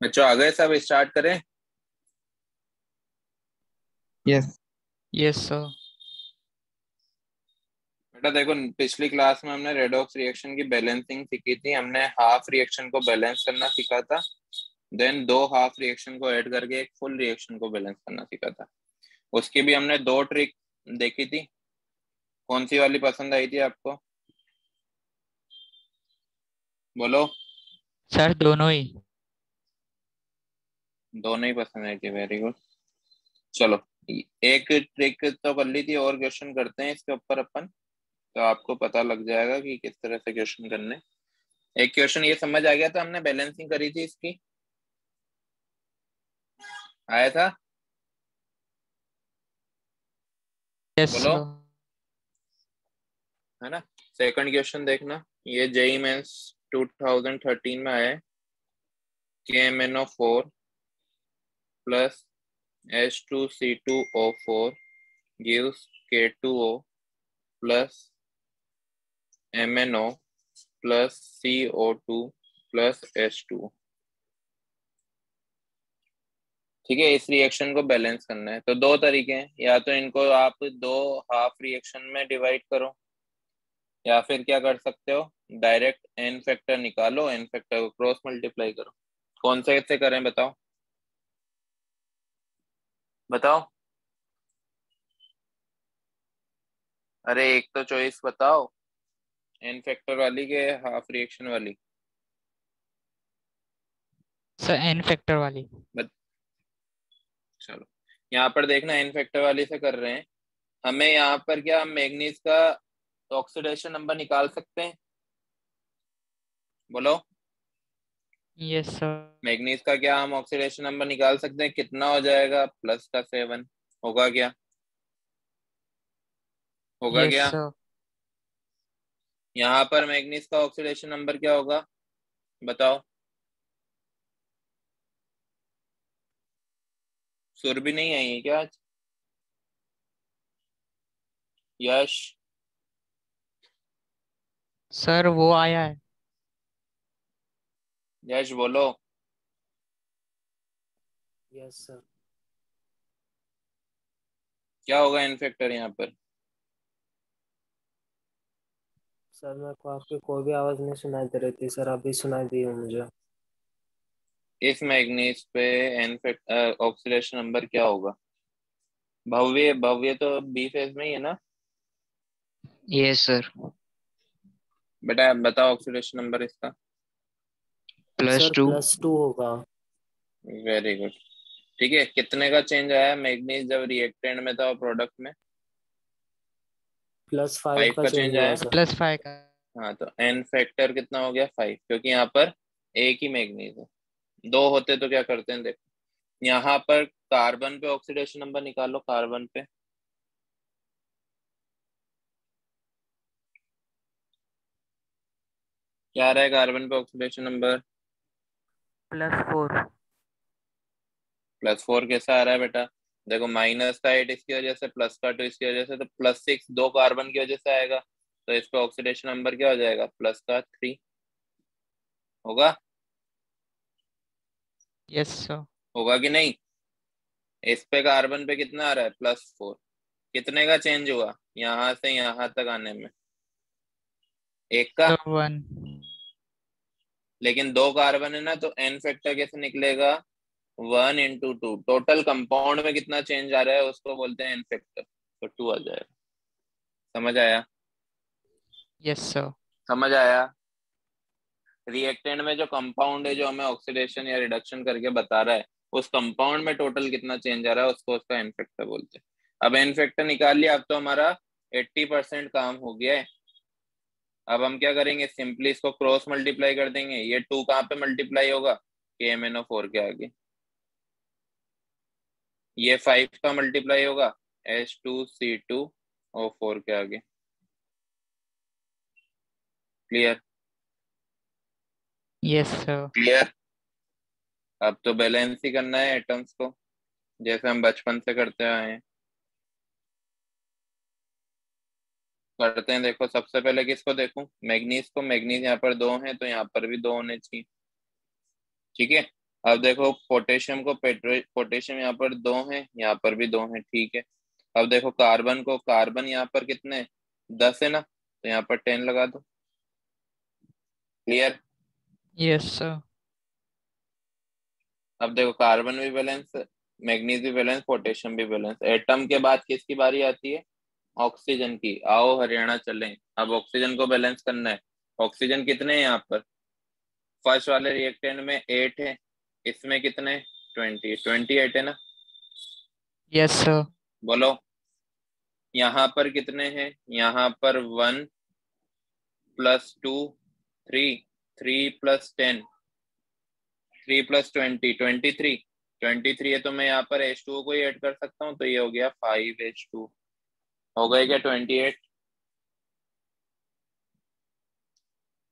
बच्चों आ गए सब, स्टार्ट करें। यस। Yes sir. बेटा देखो, पिछली क्लास में हमने रेडॉक्स रिएक्शन की बैलेंसिंग सीखी थी। हमने हाफ रिएक्शन को बैलेंस करना सीखा था। देन दो हाफ रिएक्शन को ऐड करके एक फुल रिएक्शन को बैलेंस करना सीखा था। उसकी भी हमने दो ट्रिक देखी थी। कौन सी वाली पसंद आई थी आपको? बोलो। सर दोनों ही। दोनों ही पसंद आई थी, वेरी गुड। चलो, एक ट्रिक तो कर ली थी, और क्वेश्चन करते हैं इसके ऊपर अपन, तो आपको पता लग जाएगा कि किस तरह से क्वेश्चन करने। एक क्वेश्चन ये समझ आ गया था, हमने बैलेंसिंग करी थी इसकी, आया था। यस बोलो, सर। है ना। सेकंड क्वेश्चन देखना, ये जेई मेंस 2013 में आया है। KMnO4 plus H2C2O4 gives K2O plus MnO plus CO2 plus H2। ठीक है, इस रिएक्शन को बैलेंस करना है तो दो तरीके हैं, या तो इनको आप दो हाफ रिएक्शन में डिवाइड करो, या फिर क्या कर सकते हो, डायरेक्ट एन फैक्टर निकालो, एन फैक्टर को क्रॉस मल्टीप्लाई करो। कौन से से करें बताओ, बताओ। अरे एक तो चॉइस बताओ, एन फैक्टर वाली के हाफ रिएक्शन वाली। सर एन फैक्टर वाली। बत, चलो, यहाँ पर देखना, एन फैक्टर वाली से कर रहे हैं। हमें यहाँ पर क्या, हम मैग्नीज का ऑक्सीडेशन नंबर निकाल सकते हैं? बोलो। Yes sir. मैग्नीज का क्या हम ऑक्सीडेशन नंबर निकाल सकते हैं? कितना हो जाएगा? +7 होगा क्या? होगा यस क्या? सर। यहाँ पर मैग्नीज का ऑक्सीडेशन नंबर क्या होगा, बताओ। सुर भी नहीं आई है क्या आज? यश, सर वो आया है। यश बोलो। Yes sir. क्या होगा एन फैक्टर यहाँ पर? सर मेरे को आपकी कोई भी आवाज नहीं सुनाई दे रही थी सर, अभी सुनाई दी है मुझे। इस मैग्नीज पे एन फैक्टर ऑक्सीडेशन नंबर क्या होगा? भव्य, भव्य तो बी फेज में ही है ना। Yes sir. बेटा बताओ ऑक्सीडेशन नंबर इसका। सर +2। +2 होगा। Very good. ठीक है, कितने का चेंज आया मैग्नीज जब रिएक्टेंट में था और प्रोडक्ट में? +5 फाइव का का चेंज चेंज हुआ आया। सर। +5 का। हाँ, तो एन फैक्टर कितना हो गया? 5, क्योंकि यहाँ पर एक ही मैग्नीज है। दो होते तो क्या करते हैं, देखो। यहाँ पर कार्बन पे ऑक्सीडेशन नंबर निकालो, कार्बन पे। क्या आ रहा है कार्बन पे ऑक्सीडेशन नंबर? +4। +4 कैसा आ रहा है बेटा? देखो, -8 इसकी वजह से, +2 इसकी वजह से, तो +6 दो कार्बन की वजह से आएगा। तो इसका ऑक्सीडेशन नंबर क्या हो जाएगा? +3 होगा। Yes sir. होगा कि नहीं? इस पे कार्बन पे कितना आ रहा है? +4। कितने का चेंज हुआ यहाँ से यहाँ तक आने में? एक का। सर 1। लेकिन दो कार्बन है ना, तो एन फैक्टर कैसे निकलेगा? 1 × 2। टोटल कंपाउंड में कितना चेंज आ रहा है उसको बोलते हैं एन फैक्टर, तो 2 आ जाएगा। समझ आया? Yes sir. समझ आया? रिएक्टेंट में जो कंपाउंड है, जो हमें ऑक्सीडेशन या रिडक्शन करके बता रहा है, उस कंपाउंड में टोटल कितना चेंज आ रहा है, उसको उसका एन फैक्टर बोलते हैं। अब एन फैक्टर निकाल लिया, अब तो हमारा 80% काम हो गया है। अब हम क्या करेंगे, सिंपली इसको क्रॉस मल्टीप्लाई कर देंगे। ये 2 कहाँ पे मल्टीप्लाई होगा? KMnO4 के आगे। ये 5 का मल्टीप्लाई होगा H2C2O4 के आगे। क्लियर? Yes sir. क्लियर। अब तो बैलेंस ही करना है एटम्स को, जैसे हम बचपन से करते आए हैं। करते हैं, देखो सबसे पहले किसको देखूं? मैग्नीज को। मैग्नीज यहाँ पर दो हैं, तो यहाँ पर भी दो होने चाहिए। ठीक है। अब देखो पोटेशियम को पोटेशियम यहाँ पर 2 है, यहाँ पर भी 2 है, ठीक है। अब देखो कार्बन यहाँ पर कितने 10 है ना, तो यहाँ पर 10 लगा दो। क्लियर। Yes, sir. अब देखो कार्बन भी बैलेंस, मैग्नीज भी बैलेंस, पोटेशियम भी बैलेंस। एटम के बाद किसकी बारी आती है? ऑक्सीजन की। आओ हरियाणा चलें, अब ऑक्सीजन को बैलेंस करना है। ऑक्सीजन कितने हैं यहाँ पर? फर्स्ट वाले रिएक्टेंट में 8 है, इसमें कितने? 28 है ना। Yes, sir. बोलो यहाँ पर कितने हैं? यहाँ पर 1 + 2 3, 3 + 10, 3 + 20 23 है, तो मैं यहाँ पर H2O को ही ऐड कर सकता हूँ, तो ये हो गया 5H2। हो गए क्या 28?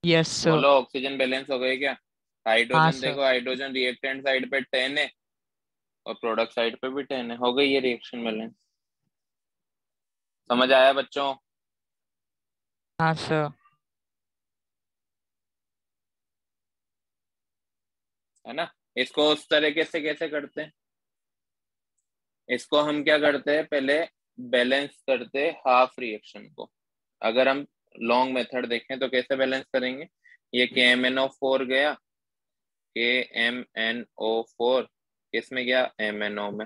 Yes, sir. बोलो ऑक्सीजन बैलेंस हो गए क्या? हाँ हाइड्रोजन सर। देखो, हाइड्रोजन रिएक्टेंट साइड पे 10 है और प्रोडक्ट साइड पे भी 10 है। हो गई ये रिएक्शन बैलेंस। समझ आया बच्चों? हाँ सर। है ना। इसको उस तरीके से कैसे करते हैं? इसको हम क्या करते हैं, पहले बैलेंस करते हैं हाफ रिएक्शन को। अगर हम लॉन्ग मेथड देखें तो कैसे बैलेंस करेंगे? ये KMnO4 गया, KMnO4 किसमें गया? MnO में,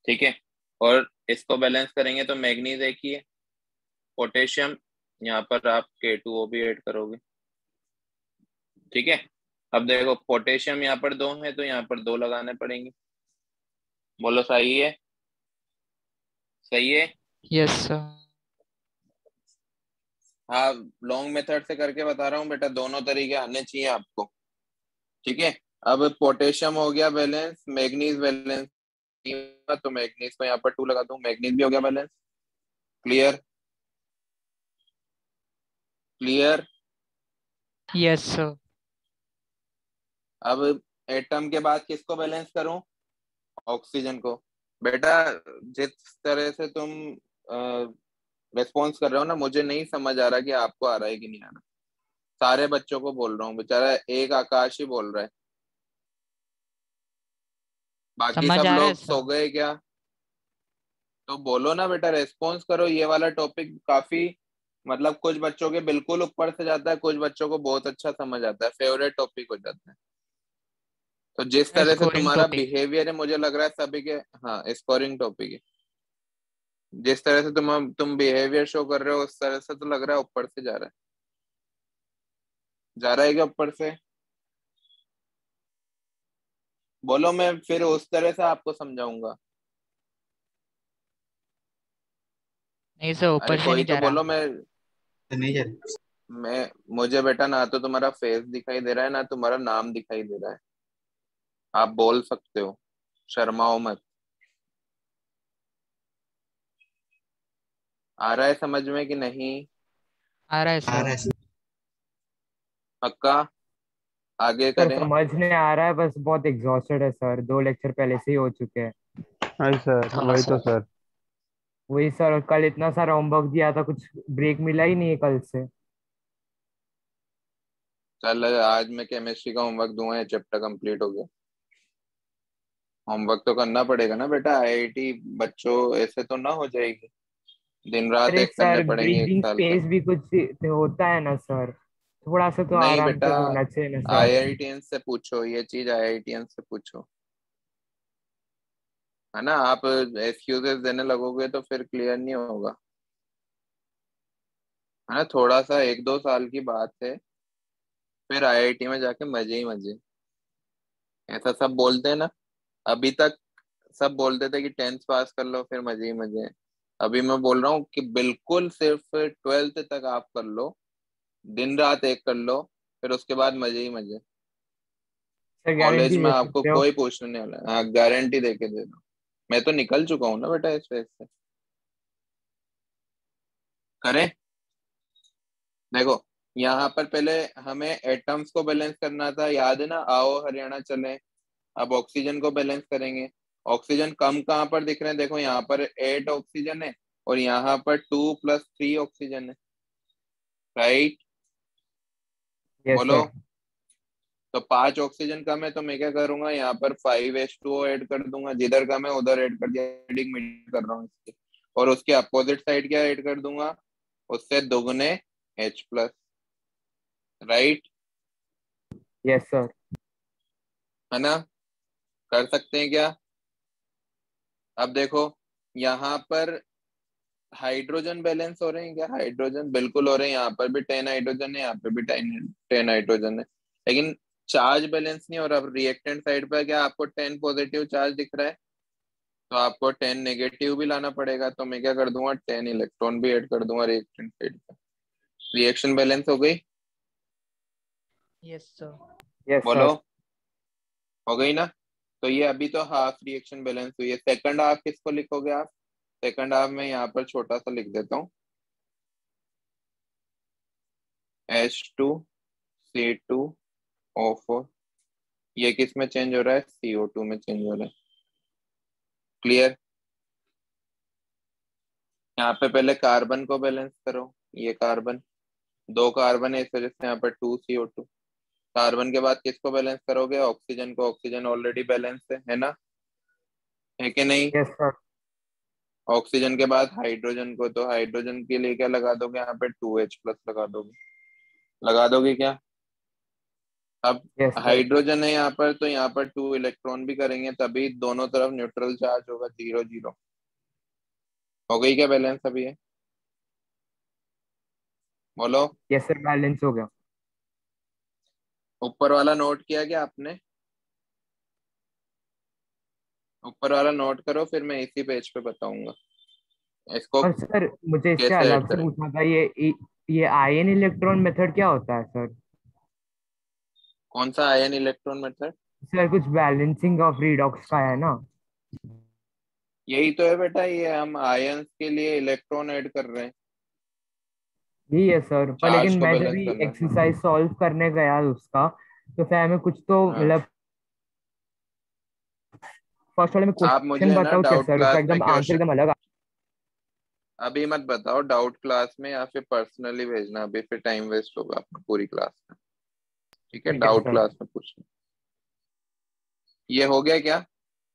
ठीक है। और इसको बैलेंस करेंगे तो मैग्नीज एक ही है, पोटेशियम यहाँ पर आप K2O भी ऐड करोगे, ठीक है। अब देखो पोटेशियम यहाँ पर 2 है, तो यहाँ पर 2 लगाने पड़ेंगे। बोलो सही है? सही है। Yes, sir. हाँ, लॉन्ग मेथड से करके बता रहा हूँ बेटा, दोनों तरीके आने चाहिए आपको, ठीक है। अब पोटेशियम हो गया बैलेंस, मैग्नीज बैलेंस, तो मैग्नीज को यहाँ पर 2 लगा दूं, मैग्नीज भी हो गया balance. Clear? Clear. Yes, sir. अब एटम के बाद किसको बैलेंस करूं? ऑक्सीजन को। बेटा जिस तरह से तुम रेस्पॉन्स कर रहे हो ना, मुझे नहीं समझ आ रहा कि आपको आ रहा है कि नहीं आ रहा। सारे बच्चों को बोल रहा हूँ, बेचारा एक आकाश ही बोल रहा है, बाकी समझ सब आ रहा है लोग सो सर। गए क्या? तो बोलो ना बेटा, रेस्पॉन्स करो। ये वाला टॉपिक काफी, मतलब कुछ बच्चों के बिल्कुल ऊपर से जाता है, कुछ बच्चों को बहुत अच्छा समझ आता है, फेवरेट टॉपिक हो जाता है। तो जिस तरह से स्कोरिंग तुम्हारा टॉपिक। बिहेवियर है, मुझे लग रहा है सभी के, हाँ स्कोरिंग टॉपिक है। जिस तरह से तुम बिहेवियर शो कर रहे हो, उस तरह से तो लग रहा है ऊपर से जा रहा है। जा रहा है क्या ऊपर से? बोलो, मैं फिर उस तरह से आपको समझाऊंगा। नहीं सर, अरे ऊपर से कोई नहीं तो जा रहा। बोलो। नहीं जा मैं मुझे बेटा ना तो तुम्हारा फेस दिखाई दे रहा है, ना तुम्हारा नाम दिखाई दे रहा है। आप बोल सकते हो, शर्माओ मत। आ रहा है समझ में कि नहीं? आ रहा है आ सर। रहा है सर। पक्का? आगे सर करें? समझने आ रहा है, बस बहुत एग्जॉस्टेड है सर, 2 लेक्चर पहले से ही हो चुके हैं। नहीं सर, हाँ वही तो सर। सर। वही सर, कल इतना सारा होमवर्क दिया था, कुछ ब्रेक मिला ही नहीं है कल से। चल आज मैं केमिस्ट्री का होमवर्क दूंगा, ये चैप्टर कंप्लीट हो गया। होमवर्क तो करना पड़ेगा ना बेटा, IIT बच्चों ऐसे तो ना हो जाएगी। दिन रात अरे एक करने सर, पड़ेंगे एक ब्रीदिंग साल का। स्पेस भी कुछ होता है ना सर, थोड़ा सा तो नहीं आराम बेटा, से होना चाहिए ना सर। IITian से पूछो, ये चीज IITian से पूछो, है ना। आप एक्सक्यूजेस देने लगोगे तो फिर क्लियर नहीं होगा, है ना। थोड़ा सा 1-2 साल की बात है, फिर IIT में जाके मजे ही मजे। ऐसा सब बोलते हैं ना, अभी तक सब बोलते थे कि 10th पास कर लो फिर मजे ही मजे हैं। अभी मैं बोल रहा हूँ कि बिल्कुल सिर्फ 12th तक आप कर लो, दिन रात एक कर लो, फिर उसके बाद मजे ही मजे। सर कॉलेज गारंटी में दे आपको सकते हो? कोई पूछने नहीं वाला, हाँ गारंटी दे के दे दो। मैं तो निकल चुका हूँ ना बेटा इस फेज से। करें? देखो यहाँ पर पहले हमें एटम्स को बैलेंस करना था, याद है ना। आओ हरियाणा चलें। अब ऑक्सीजन को बैलेंस करेंगे। ऑक्सीजन कम कहाँ पर दिख रहे हैं? देखो यहाँ पर 8 ऑक्सीजन है और यहाँ पर 2 + 3 ऑक्सीजन है, राइट? यस बोलो। सर। तो 5 ऑक्सीजन कम है तो मैं क्या करूंगा, यहाँ पर 5H2O ऐड कर दूंगा, जिधर कम है उधर ऐड कर दिया, एडिंग मीट कर रहा हूँ इसके, और उसके अपोजिट साइड क्या ऐड कर दूंगा, उससे दुगने H+, राइट, यस सर। है ना, कर सकते हैं क्या। अब देखो यहाँ पर हाइड्रोजन बैलेंस हो रहे हैं क्या, हाइड्रोजन बिल्कुल हो रहे हैं, यहाँ पर भी 10 हाइड्रोजन है, यहाँ पे भी 10 हाइड्रोजन है, लेकिन चार्ज बैलेंस नहीं हो रहा। अब रिएक्टेंट साइड पर क्या आपको 10 पॉजिटिव चार्ज दिख रहा है, तो आपको 10 नेगेटिव भी लाना पड़ेगा, तो मैं क्या कर दूंगा, 10 इलेक्ट्रॉन भी ऐड कर दूंगा रिएक्टेंट साइड पर। रिएक्शन बैलेंस हो गई, यस सर। यस बोलो, सर। हो गई ना। तो ये अभी तो हाफ रिएक्शन बैलेंस हुई है। सेकंड हाफ किसको लिखोगे आप, सेकंड हाफ में यहाँ पर छोटा सा लिख देता हूँ, H2C2O4, ये किस में चेंज हो रहा है, CO2 में चेंज हो रहा है। क्लियर। यहाँ पे पहले कार्बन को बैलेंस करो, ये कार्बन, 2 कार्बन है इस वजह से यहाँ पर 2CO2। कार्बन के बाद किसको बैलेंस करोगे, ऑक्सीजन को, ऑक्सीजन ऑलरेडी बैलेंस है ना, है कि नहीं। Yes sir. ऑक्सीजन के बाद हाइड्रोजन को, तो हाइड्रोजन के लिए क्या लगा दोगे, यहाँ पे 2H+ लगा दोगे, लगा दोगे क्या। अब यस सर। हाइड्रोजन है यहाँ पर, तो यहाँ पर 2 इलेक्ट्रॉन भी करेंगे, तभी दोनों तरफ न्यूट्रल चार्ज होगा, 0 0। हो गई क्या बैलेंस अभी है, बोलो। यस सर, बैलेंस हो गया। ऊपर वाला नोट किया क्या आपने, ऊपर वाला नोट करो, फिर मैं इसी पेज पे बताऊंगा इसको और सर मुझे इससे कैसे ऐड अलग से करें। पूछना था, ये आयन इलेक्ट्रॉन मेथड क्या होता है सर? कौन सा आयन इलेक्ट्रॉन मेथड, सर कुछ बैलेंसिंग ऑफ रिडॉक्स का है ना? यही तो है बेटा, ये हम आयंस के लिए इलेक्ट्रॉन ऐड कर रहे हैं, यही है सर, पर चार्ज लेकिन को मैं जब बैलेंस भी करना है। एक्सरसाइज सॉल्व करने गया उसका, तो फिर हमें कुछ तो हाँ, मतलब फर्स्ट वाले में आप क्वेश्चन मुझे ना बताओ क्या डाउट सर, उसका क्लास में एकदम आंसर क्वेश्चन एकदम अलग अभी मत बताओ, डाउट क्लास में या फिर पर्सनली भेजना, अभी फिर टाइम वेस्ट होगा अपना पूरी क्लास में, ठीक है, ठीक है डाउट सर। क्लास में पूछना। ये हो गया क्या,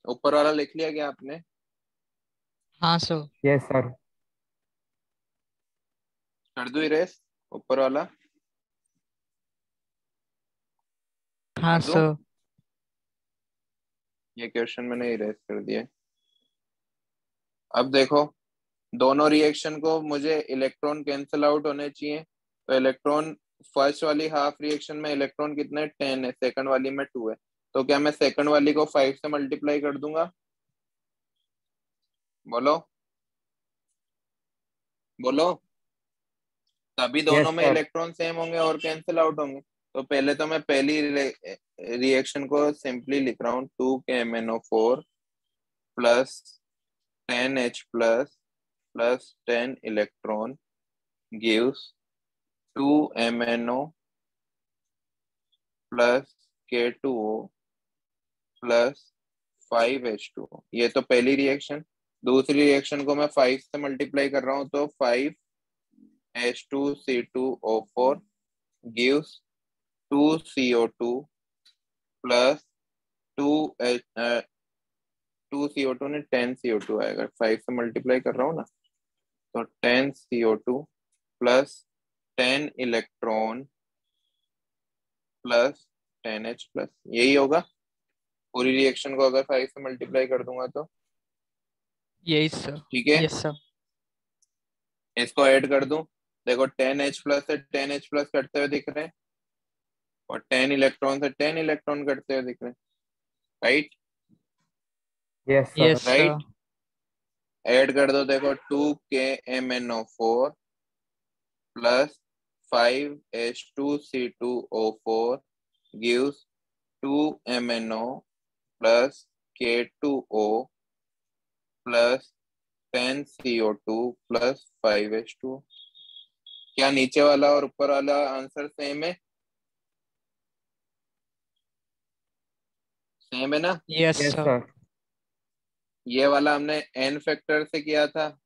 ऊपर वाला लिख लिया क्या आपने, हाँ सर। Yes sir. कर दूं इरेज ऊपर वाला, हाँ कर दूं, सर। ये क्वेश्चन मैंने इरेज कर दिया है। अब देखो दोनों रिएक्शन को मुझे इलेक्ट्रॉन कैंसिल आउट होने चाहिए, तो इलेक्ट्रॉन फर्स्ट वाली हाफ रिएक्शन में इलेक्ट्रॉन कितने 10 है, सेकंड वाली में 2 है, तो क्या मैं सेकंड वाली को 5 से मल्टीप्लाई कर दूंगा, बोलो, बोलो, तभी दोनों यस में सर। इलेक्ट्रॉन सेम होंगे और कैंसिल आउट होंगे। तो पहले तो मैं पहली रिएक्शन को सिंपली लिख रहा हूँ, 2KMnO4 plus 10H plus 10 electron gives 2MnO plus K2O plus 5H2O। ये तो पहली रिएक्शन। दूसरी रिएक्शन को मैं 5 से मल्टीप्लाई कर रहा हूँ, तो 5H2C2O4 gives 2CO2 plus 2CO2 ने 10CO2 आएगा, 5 से मल्टीप्लाई कर रहा हूँ ना, तो 10CO2 plus 10 electron plus 10H plus, यही होगा। पूरी रिएक्शन को अगर 5 से मल्टीप्लाई कर दूंगा तो, यही सर। ठीक है, यस सर। इसको ऐड कर दूं, देखो 10H प्लस से 10H प्लस कटते हुए दिख रहे हैं, और 10 इलेक्ट्रॉन से 10 इलेक्ट्रॉन कटते हुए दिख रहे हैं, right, yes yes sir. Sir. Right. Add कर दो, देखो 2KMnO4 plus 5H2C2O4 gives 2MnO plus K2O plus 10CO2 plus 5H2। क्या नीचे वाला और ऊपर वाला आंसर सेम है, सेम है ना। Yes yes sir. सर। ये वाला हमने n फैक्टर से किया था,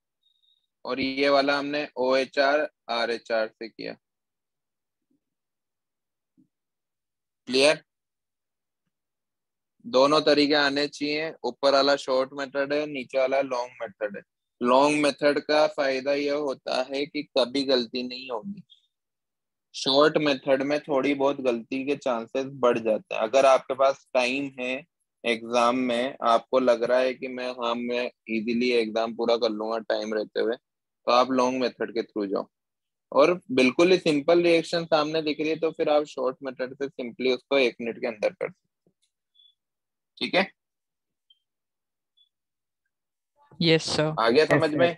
और ये वाला हमने OHR RHR से किया, क्लियर। दोनों तरीके आने चाहिए। ऊपर वाला शॉर्ट मेथड है, नीचे वाला लॉन्ग मेथड है। लॉन्ग मेथड का फायदा यह होता है कि कभी गलती नहीं होगी। शॉर्ट मेथड में थोड़ी बहुत गलती के चांसेस बढ़ जाते हैं। अगर आपके पास टाइम है, एग्जाम में आपको लग रहा है कि मैं इजीली एग्जाम पूरा कर लूंगा टाइम रहते हुए, तो आप लॉन्ग मेथड के थ्रू जाओ। और बिल्कुल ही सिंपल रिएक्शन सामने दिख रही है तो फिर आप शॉर्ट मेथड से सिंपली उसको 1 मिनट के अंदर कर सकते। ठीक है, यस सर। आ गया यस समझ सर। में?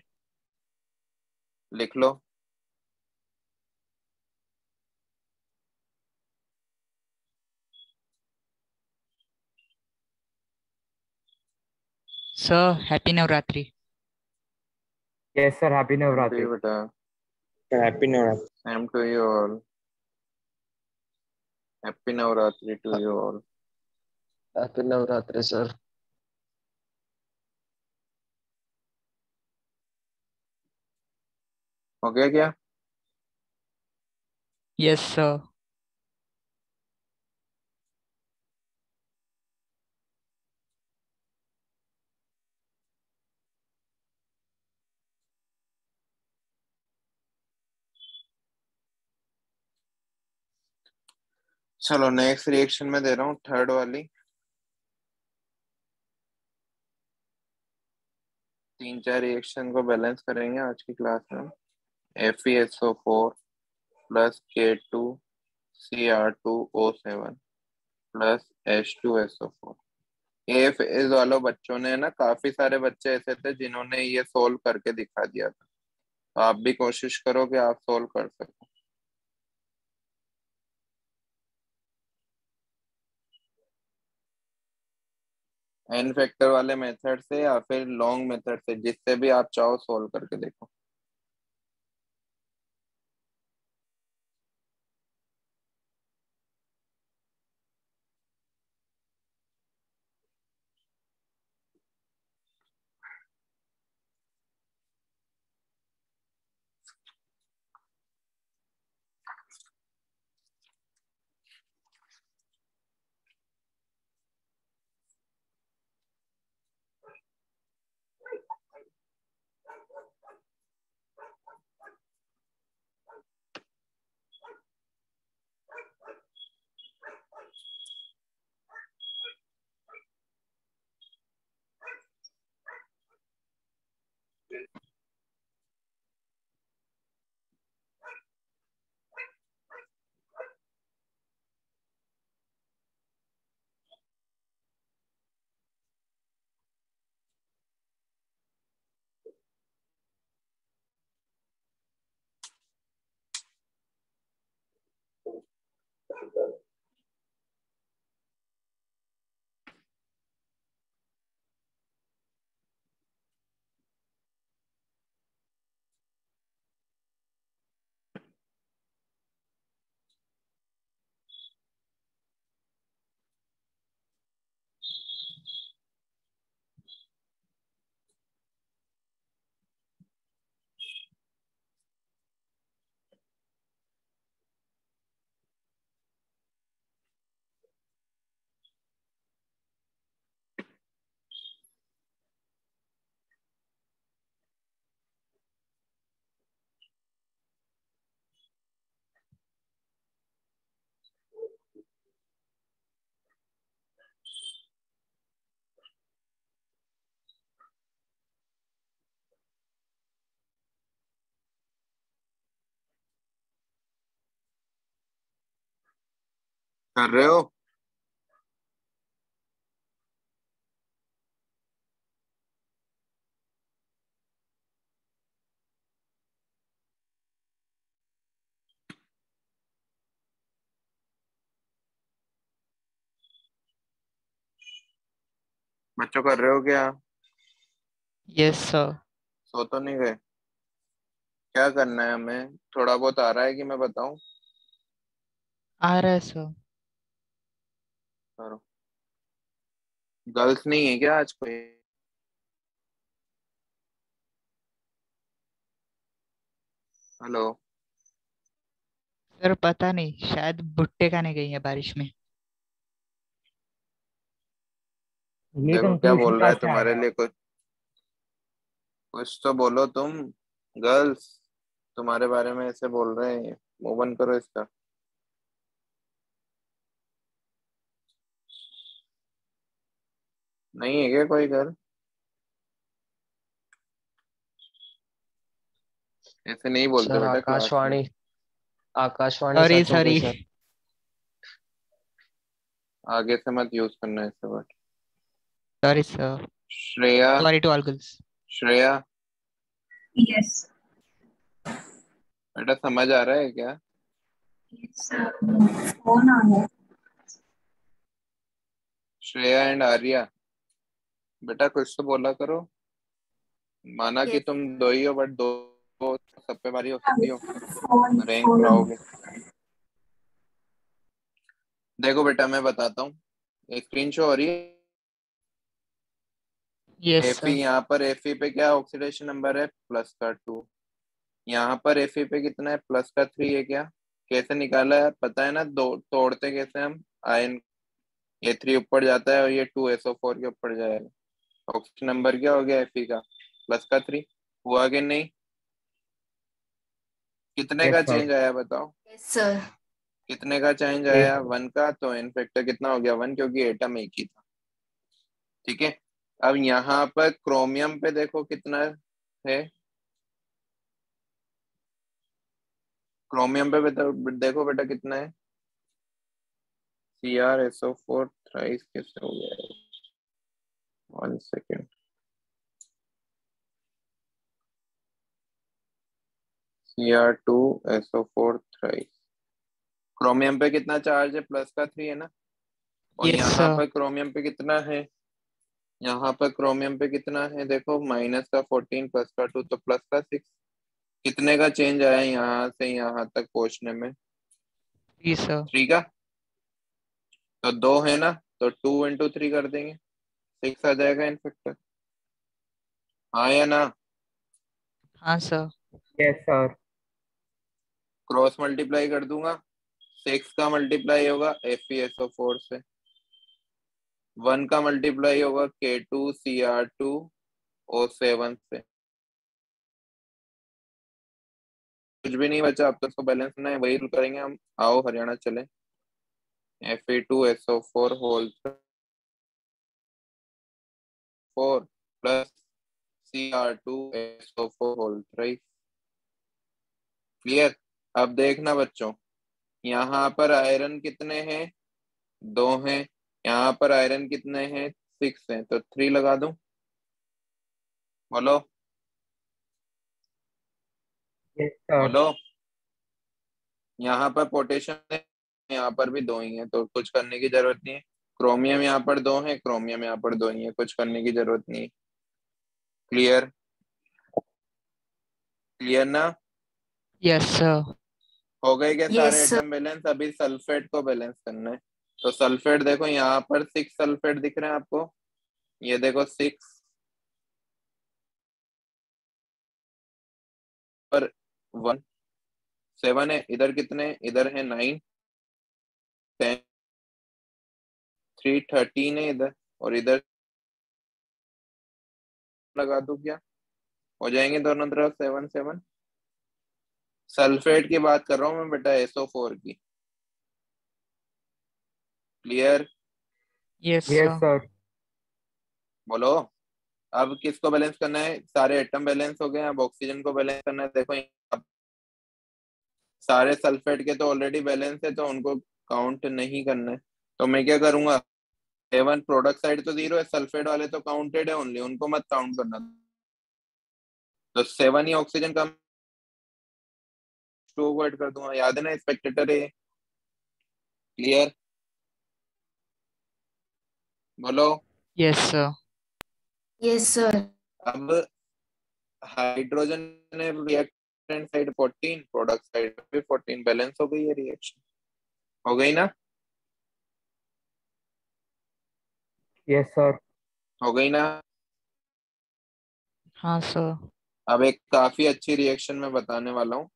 लिख लो। Sir happy Navratri. Yes sir, happy same to Navratri. You बेटा। Happy Navratra. Same to you all. Happy Navratri to you all. Happy Navratri sir. हो गया क्या? Yes sir. चलो नेक्स्ट रिएक्शन में दे रहा हूँ, थर्ड वाली। 3-4 रिएक्शन को बैलेंस करेंगे आज की क्लास में। FeSO4 plus K2Cr2O7 plus H2SO4। ये फेज वालों बच्चों ने ना, काफी सारे बच्चे ऐसे थे जिन्होंने ये सोल्व करके दिखा दिया था। तो आप भी कोशिश करो कि आप सोल्व कर सको। एन फैक्टर वाले मेथड से या फिर लॉन्ग मेथड से, जिससे भी आप चाहो सोल्व करके देखो। कर रहे हो? बच्चों कर रहे हो क्या? Yes sir. सो तो नहीं गए? क्या करना है हमें? थोड़ा बहुत आ रहा है कि मैं बताऊं? आ रहा है सर। करो। गर्ल्स नहीं है क्या आज कोई? हेलो। सर पता नहीं, शायद भुट्टे खाने गई है बारिश में। ये देखो क्या कंक्लूजन बोल रहा कहाँ है से तुम्हारे आया? लिए, कुछ तो बोलो तुम गर्ल्स, तुम्हारे बारे में ऐसे बोल रहे हैं, मूव ऑन करो इसका। नहीं है क्या कोई गर्ल? ऐसे नहीं बोलते सर बेटा क्लास में। आकाशवाणी, आकाशवाणी सॉरी सच हो गई सॉरी। सर। आगे से मत यूज करना ऐसे word. Sorry sir. Shreya, sorry to all girls. Shreya yes बेटा समझ आ रहा है क्या? कौन आ गया? श्रेया एंड आर्या, बेटा कुछ तो बोला करो। माना कि तुम दो ही हो, बट दो सब पे बारी हो सकती हो, फोन रैंक फोन पाओगे। देखो बेटा मैं बताता हूँ, एक स्क्रीन शो हो रही है। यस एफी, सर। यहाँ पर एफी पे क्या ऑक्सीडेशन नंबर है? +2। यहाँ पर एफी पे कितना है? +3 है क्या? कैसे निकाला है पता है ना? दो तोड़ते कैसे हम आयन, ये 3 ऊपर जाता है और ये 2SO4 के ऊपर जाएगा। ऑक्सीजन नंबर क्या हो गया एफी का? +3 हुआ कि नहीं? कितने यस का सर। चेंज आया बताओ? यस सर कितने का चेंज एक। आया? 1 का। तो इनफेक्टर कितना हो गया? 1, क्योंकि एटम एक ही था। ठीक है, अब यहाँ पर क्रोमियम पे देखो कितना है। क्रोमियम पे देखो बेटा कितना है? CrSO4 थ्राइस कैसे हो गया? 1 सेकेंड। Cr2SO4 thrice. क्रोमियम पे कितना चार्ज है? +3 है ना। और यस यहाँ सर। पर क्रोमियम पे कितना है? यहाँ पर क्रोमियम पे कितना है देखो? -14 +2 तो +6। कितने का चेंज आया यहाँ से यहाँ तक पहुंचने में? जी सर। 3 का। तो 2 है ना, तो 2 × 3 कर देंगे, 6 आ जाएगा इनफेक्टर। हाँ या ना? हाँ sir. Yes sir. Cross multiply कर दूंगा, 6 का मल्टीप्लाई होगा FeSO4 से, 1 का मल्टीप्लाई होगा K2Cr2O7 से। कुछ भी नहीं बचा, अब तो इसको बैलेंस करना है, वही करेंगे हम। आओ हरियाणा चले। Fe2SO4 whole 4 plus Cr2SO4 whole 3। Clear? अब देखना बच्चों, यहाँ पर आयरन कितने हैं? 2 हैं। यहाँ पर आयरन कितने हैं? 6 हैं, तो 3 लगा दूं? बोलो यस सर। बोलो। यहाँ पर पोटेशियम है, यहाँ पर भी 2 ही है, तो कुछ करने की जरूरत नहीं है। क्रोमियम यहाँ पर 2 है, क्रोमियम यहाँ पर 2 ही है, कुछ करने की जरूरत नहीं है। क्लियर? क्लियर ना? Yes sir. हो गए क्या सारे यस एटम बैलेंस? अभी सल्फेट को बैलेंस करना है। तो सल्फेट देखो, यहाँ पर 6 सल्फेट दिख रहे हैं आपको, ये देखो 6 पर 1 7 है। इधर कितने? इधर है 9 10 3 13 है इधर, और इधर लगा दूं क्या? हो जाएंगे दोनों तरफ 7 7। सल्फेट की बात कर रहा हूँ मैं बेटा, SO4 की। Clear? Yes yes sir. Sir. बोलो। अब किसको बैलेंस करना है? सारे एटम बैलेंस हो गए, अब ऑक्सीजन को बैलेंस करना है। देखो अब सारे सल्फेट के तो ऑलरेडी बैलेंस है, तो उनको काउंट नहीं करना है। तो मैं क्या करूंगा, 7 प्रोडक्ट साइड तो 0 है, सल्फेट वाले तो काउंटेड है ओनली, उनको मत काउंट करना। तो 7 ही ऑक्सीजन का 2 को ऐड कर दूंगा, याद है ना? स्पेक्टेटर है। क्लियर? बोलो। Yes sir. यस सर अब हाइड्रोजन ने रिएक्टेंट साइड 14, प्रोडक्ट साइड भी 14, बैलेंस हो गई है रिएक्शन। हो गई ना? Yes sir. हो गई ना? हाँ सर। अब एक काफी अच्छी रिएक्शन मैं बताने वाला हूँ।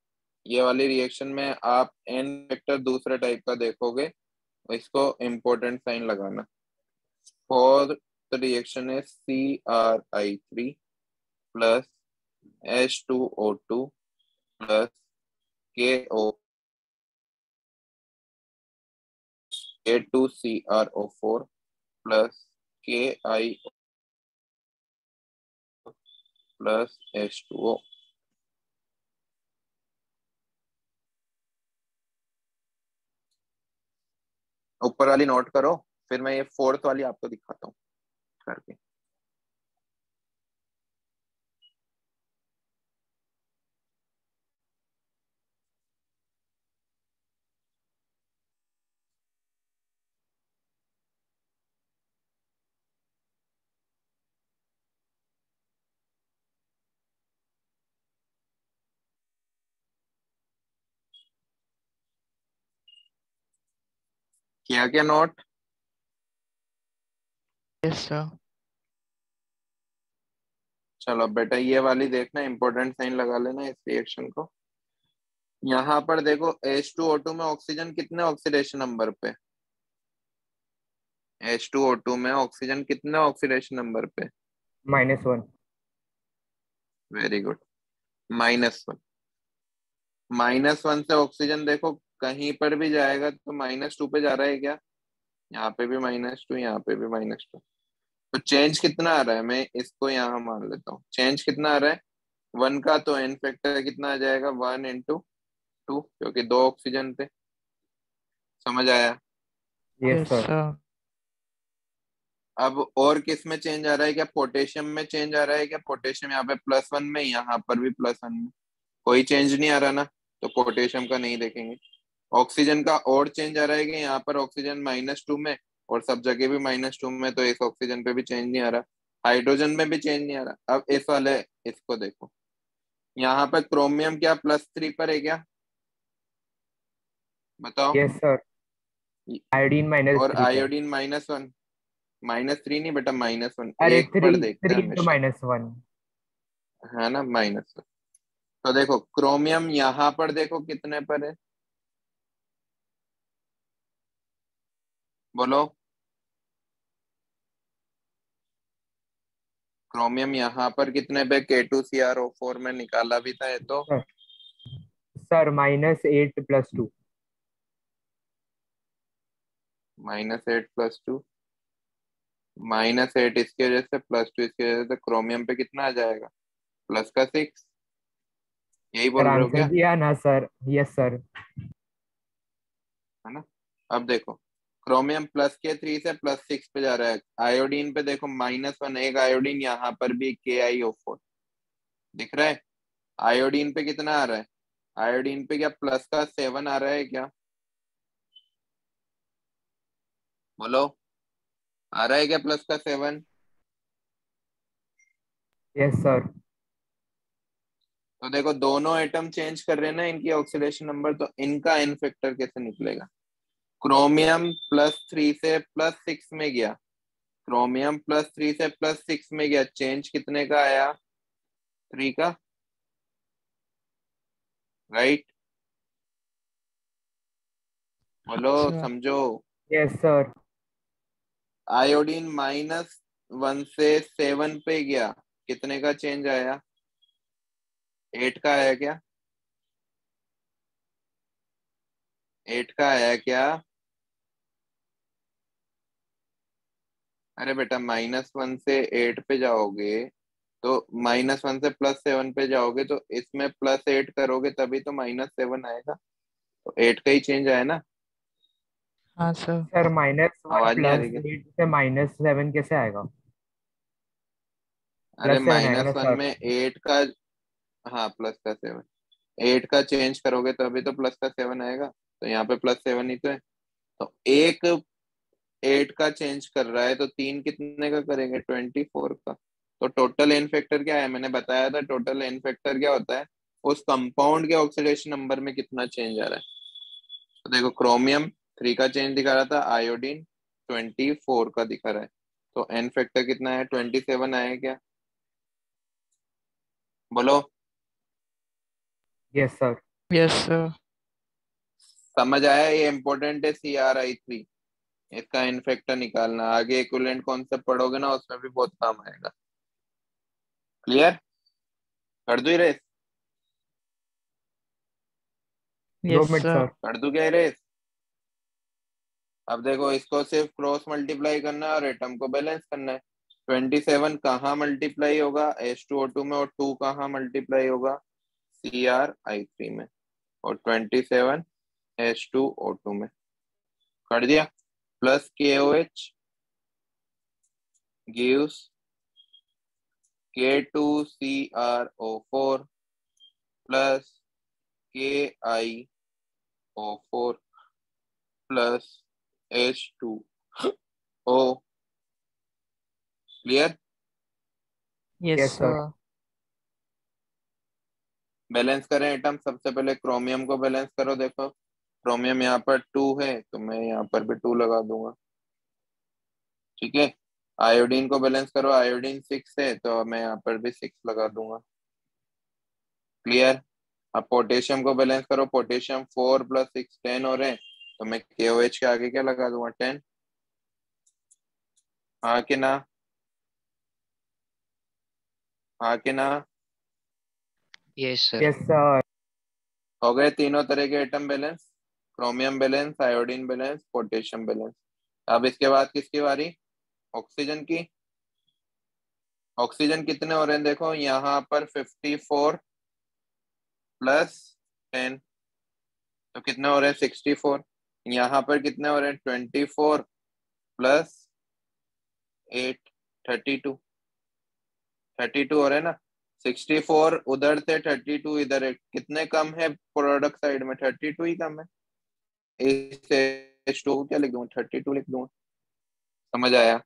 ये वाली रिएक्शन में आप एन वेक्टर दूसरे टाइप का देखोगे, इसको इम्पोर्टेंट साइन लगाना। For the reaction is CrI3 plus H2O2 plus KO K2CrO4 plus KI plus H2O। ऊपर वाली नोट करो, फिर मैं ये फोर्थ वाली आपको दिखाता हूँ करके। किया क्या नोट? Yes, sir. चलो बेटा ये वाली देखना, इंपॉर्टेंट साइन लगा लेना इस रिएक्शन को। यहाँ पर देखो H2O2 में ऑक्सीजन कितने ऑक्सीडेशन नंबर पे? H2O2 में ऑक्सीजन कितने ऑक्सीडेशन नंबर पे? -1। Very good, -1। -1 से ऑक्सीजन देखो कहीं पर भी जाएगा तो -2 पे जा रहा है क्या? यहाँ पे भी -2, यहाँ पे भी -2। तो चेंज कितना आ रहा है? मैं इसको यहाँ मान लेता हूँ। चेंज कितना आ रहा है 1 का, तो एन फैक्टर कितना आ जाएगा 1 × 2, क्योंकि 2 ऑक्सीजन थे। समझ आया? Yes Yes, sir. sir. अब और किस में चेंज आ रहा है? क्या पोटेशियम में चेंज आ रहा है क्या? पोटेशियम यहाँ पे +1 में, यहाँ पर भी +1 में, कोई चेंज नहीं आ रहा ना, तो पोटेशियम का नहीं देखेंगे। ऑक्सीजन का और चेंज आ रहा है कि यहाँ पर ऑक्सीजन -2 में और सब जगह भी -2 में, तो इस ऑक्सीजन पे भी चेंज नहीं आ रहा। हाइड्रोजन में भी चेंज नहीं आ रहा। अब इस वाले इसको देखो, यहाँ पर क्रोमियम क्या +3 पर है क्या? बताओ। Yes sir. आयोडीन और -3 पर। आयोडीन -1, -3 नहीं बेटा, -1 अरे एक 3 पर देखते हैं 3 × हमेशा, -1। है ना, -1। तो देखो क्रोमियम यहाँ पर देखो कितने पर है, बोलो। क्रोमियम यहाँ पर कितने पे? K2CrO4 में निकाला भी था ये तो। सर -8 + 2। -8 + 2, -8 इसकी वजह से, +2 इसकी वजह से, क्रोमियम पे कितना आ जाएगा? +6। यही सर बोल रहे हो आंसर क्या? दिया ना सर? Yes sir. है ना। अब देखो क्रोमियम +3 से +6 पे जा रहा है। आयोडीन पे देखो -1, एक आयोडीन यहाँ पर भी KiO4 दिख रहा है। आयोडीन पे कितना आ रहा है? आयोडीन पे क्या +7 आ रहा है क्या? बोलो, आ रहा है क्या +7? Yes sir. तो देखो दोनों एटम चेंज कर रहे हैं ना इनकी ऑक्सीडेशन नंबर, तो इनका एन फैक्टर कैसे निकलेगा? क्रोमियम +3 से +6 में गया, क्रोमियम +3 से +6 में गया, चेंज कितने का आया? 3 का, राइट? बोलो, Sir. समझो। Yes sir. आयोडीन -1 से 7 पे गया, कितने का चेंज आया? 8 का आया क्या? 8 का आया क्या? अरे बेटा -1 से 8 पे जाओगे तो -1 से +7 पे जाओगे तो इसमें +8 करोगे तभी तो -7 आएगा, तो 8 का ही चेंज आया ना। हाँ सर। सर -1 आवाज नहीं आ रही क्या? +8 से -7 कैसे आएगा? अरे +7 आएगा ना -1 सर? में 8 का, हाँ +7, 8 का चेंज करोगे तो अभी तो +7 आएगा, तो यहाँ पे +7 ही तो है। तो एक 8 का चेंज कर रहा है तो 3 कितने का करेंगे? 24 का। तो टोटल एन फैक्टर क्या है? मैंने बताया था टोटल एन फैक्टर क्या होता है, उस कंपाउंड के ऑक्सीडेशन नंबर में कितना चेंज आ रहा है। तो देखो क्रोमियम 3 का चेंज दिखा रहा था, आयोडीन 24 का दिखा रहा है, तो एन फैक्टर कितना है? 27 आया क्या? बोलो। Yes sir. Yes, sir. समझ आया? ये इंपॉर्टेंट है CrI3। इसका इनफेक्टर निकालना, आगे इक्विवेलेंट कॉन्सेप्ट पढ़ोगे ना उसमें भी बहुत काम आएगा। क्लियर? कर दूं रेस? 2 Yes, मिनट sir. सर। कर दूं क्या रेस? अब देखो इसको सिर्फ क्रॉस मल्टीप्लाई करना है और एटम को बैलेंस करना है। 27 कहाँ मल्टीप्लाई होगा? H2O2 में। और 2 कहाँ मल्टीप्लाई होगा? CrI3 में। और 27 H2O2 में। कर दिया? Plus KOH gives K2CrO4 plus KiO4 plus H2O। Clear? Yes, Yes, sir. sir. Balance करें एटम। सबसे पहले क्रोमियम को बैलेंस करो। देखो क्रोमियम यहाँ पर 2 है तो मैं यहाँ पर भी 2 लगा दूंगा। ठीक है। आयोडीन को बैलेंस करो। आयोडीन 6 है तो मैं यहाँ पर भी 6 लगा दूंगा। क्लियर? अब पोटेशियम को बैलेंस करो। पोटेशियम 4 + 6 10 हो रहे हैं तो मैं KOH के आगे क्या लगा दूंगा? 10। हाँ कि ना? हाँ कि ना? Yes, sir. Yes sir. हो गए तीनों तरह के atom balance. Chromium balance, iodine balance, potassium balance. अब इसके बाद किसकी बारी? ऑक्सीजन की। ऑक्सीजन कितने हो रहे हैं? देखो यहाँ पर 54 + 10 तो कितने हो रहे हैं? 64। यहाँ पर कितने हो रहे हैं? 24 + 8 32। 32 हो रहे हैं ना? 64 उधर से 32 इधर है। कितने कम है प्रोडक्ट साइड में? 32 ही कम है। इसे H2 क्या लिख दूंगा? 32 लिख दूंगा। समझ आया?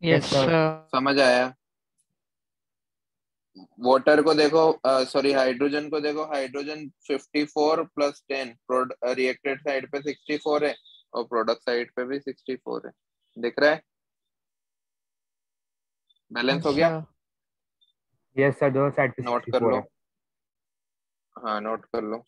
Yes, sir. sir. समझ आया? वाटर को देखो, सॉरी हाइड्रोजन को देखो। हाइड्रोजन 54 + 10 रिएक्टेड साइड पे 64 है और प्रोडक्ट साइड पे भी 64 है। दिख रहा है? बैलेंस Yes, हो गया? sir. यस सर, दोनों साइड पे नोट कर 64 लो। है। हाँ नोट कर लो।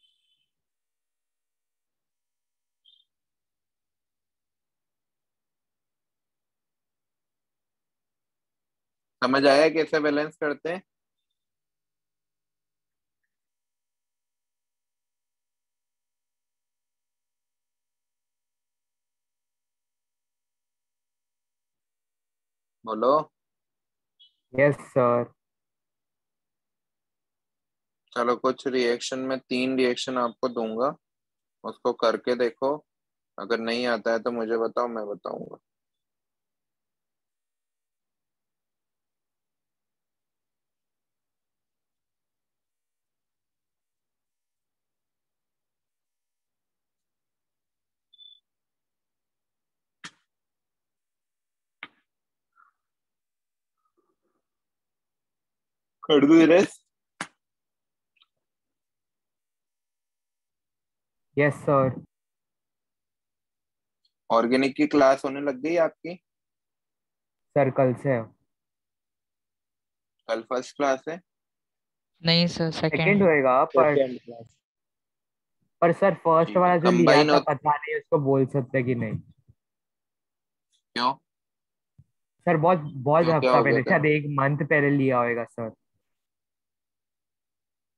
समझ आया कैसे बैलेंस करते हैं? बोलो। Yes sir. चलो कुछ रिएक्शन में 3 रिएक्शन आपको दूंगा, उसको करके देखो। अगर नहीं आता है तो मुझे बताओ, मैं बताऊंगा। कर दूं रेस? Yes sir. ऑर्गेनिक की क्लास होने लग गई आपकी? सर कल से है। कल फर्स्ट क्लास है? नहीं sir, सेकंड second. होएगा पर सर फर्स्ट ठीक है। वाला जो लिया कंबाइन था पता नहीं उसको बोल सकते कि नहीं। क्यों? सर बहुत बहुत क्यों क्या हफ्ता हो गया? पहले, शायद 1 मंथ पहले लिया होएगा सर।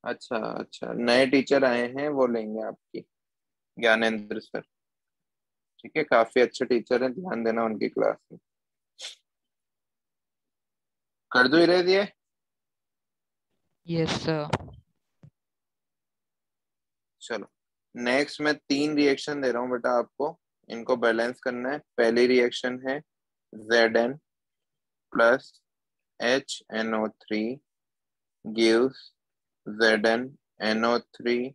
अच्छा अच्छा, नए टीचर आए हैं वो लेंगे आपकी, ज्ञानेंद्र सर। ठीक है, काफी अच्छे टीचर हैं, ध्यान देना उनकी क्लास में। कर दो इरेज ये? Yes, sir. चलो नेक्स्ट मैं 3 रिएक्शन दे रहा हूँ बेटा आपको, इनको बैलेंस करना है। पहली रिएक्शन है Zn + HNO3 gives ZnNO3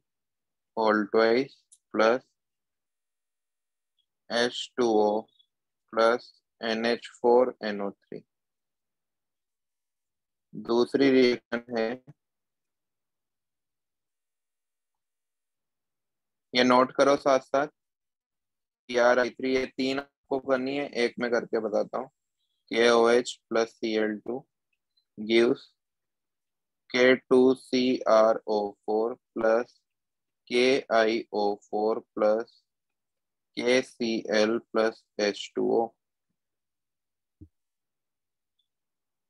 whole twice plus H2O plus NH4NO3। दूसरी रिएक्शन है, ये नोट करो साथ साथ, CrI3। ये 3 आपको करनी है, एक में करके बताता हूँ। KOH + Cl2 gives K2CrO4 plus KiO4 plus KCl plus H2O।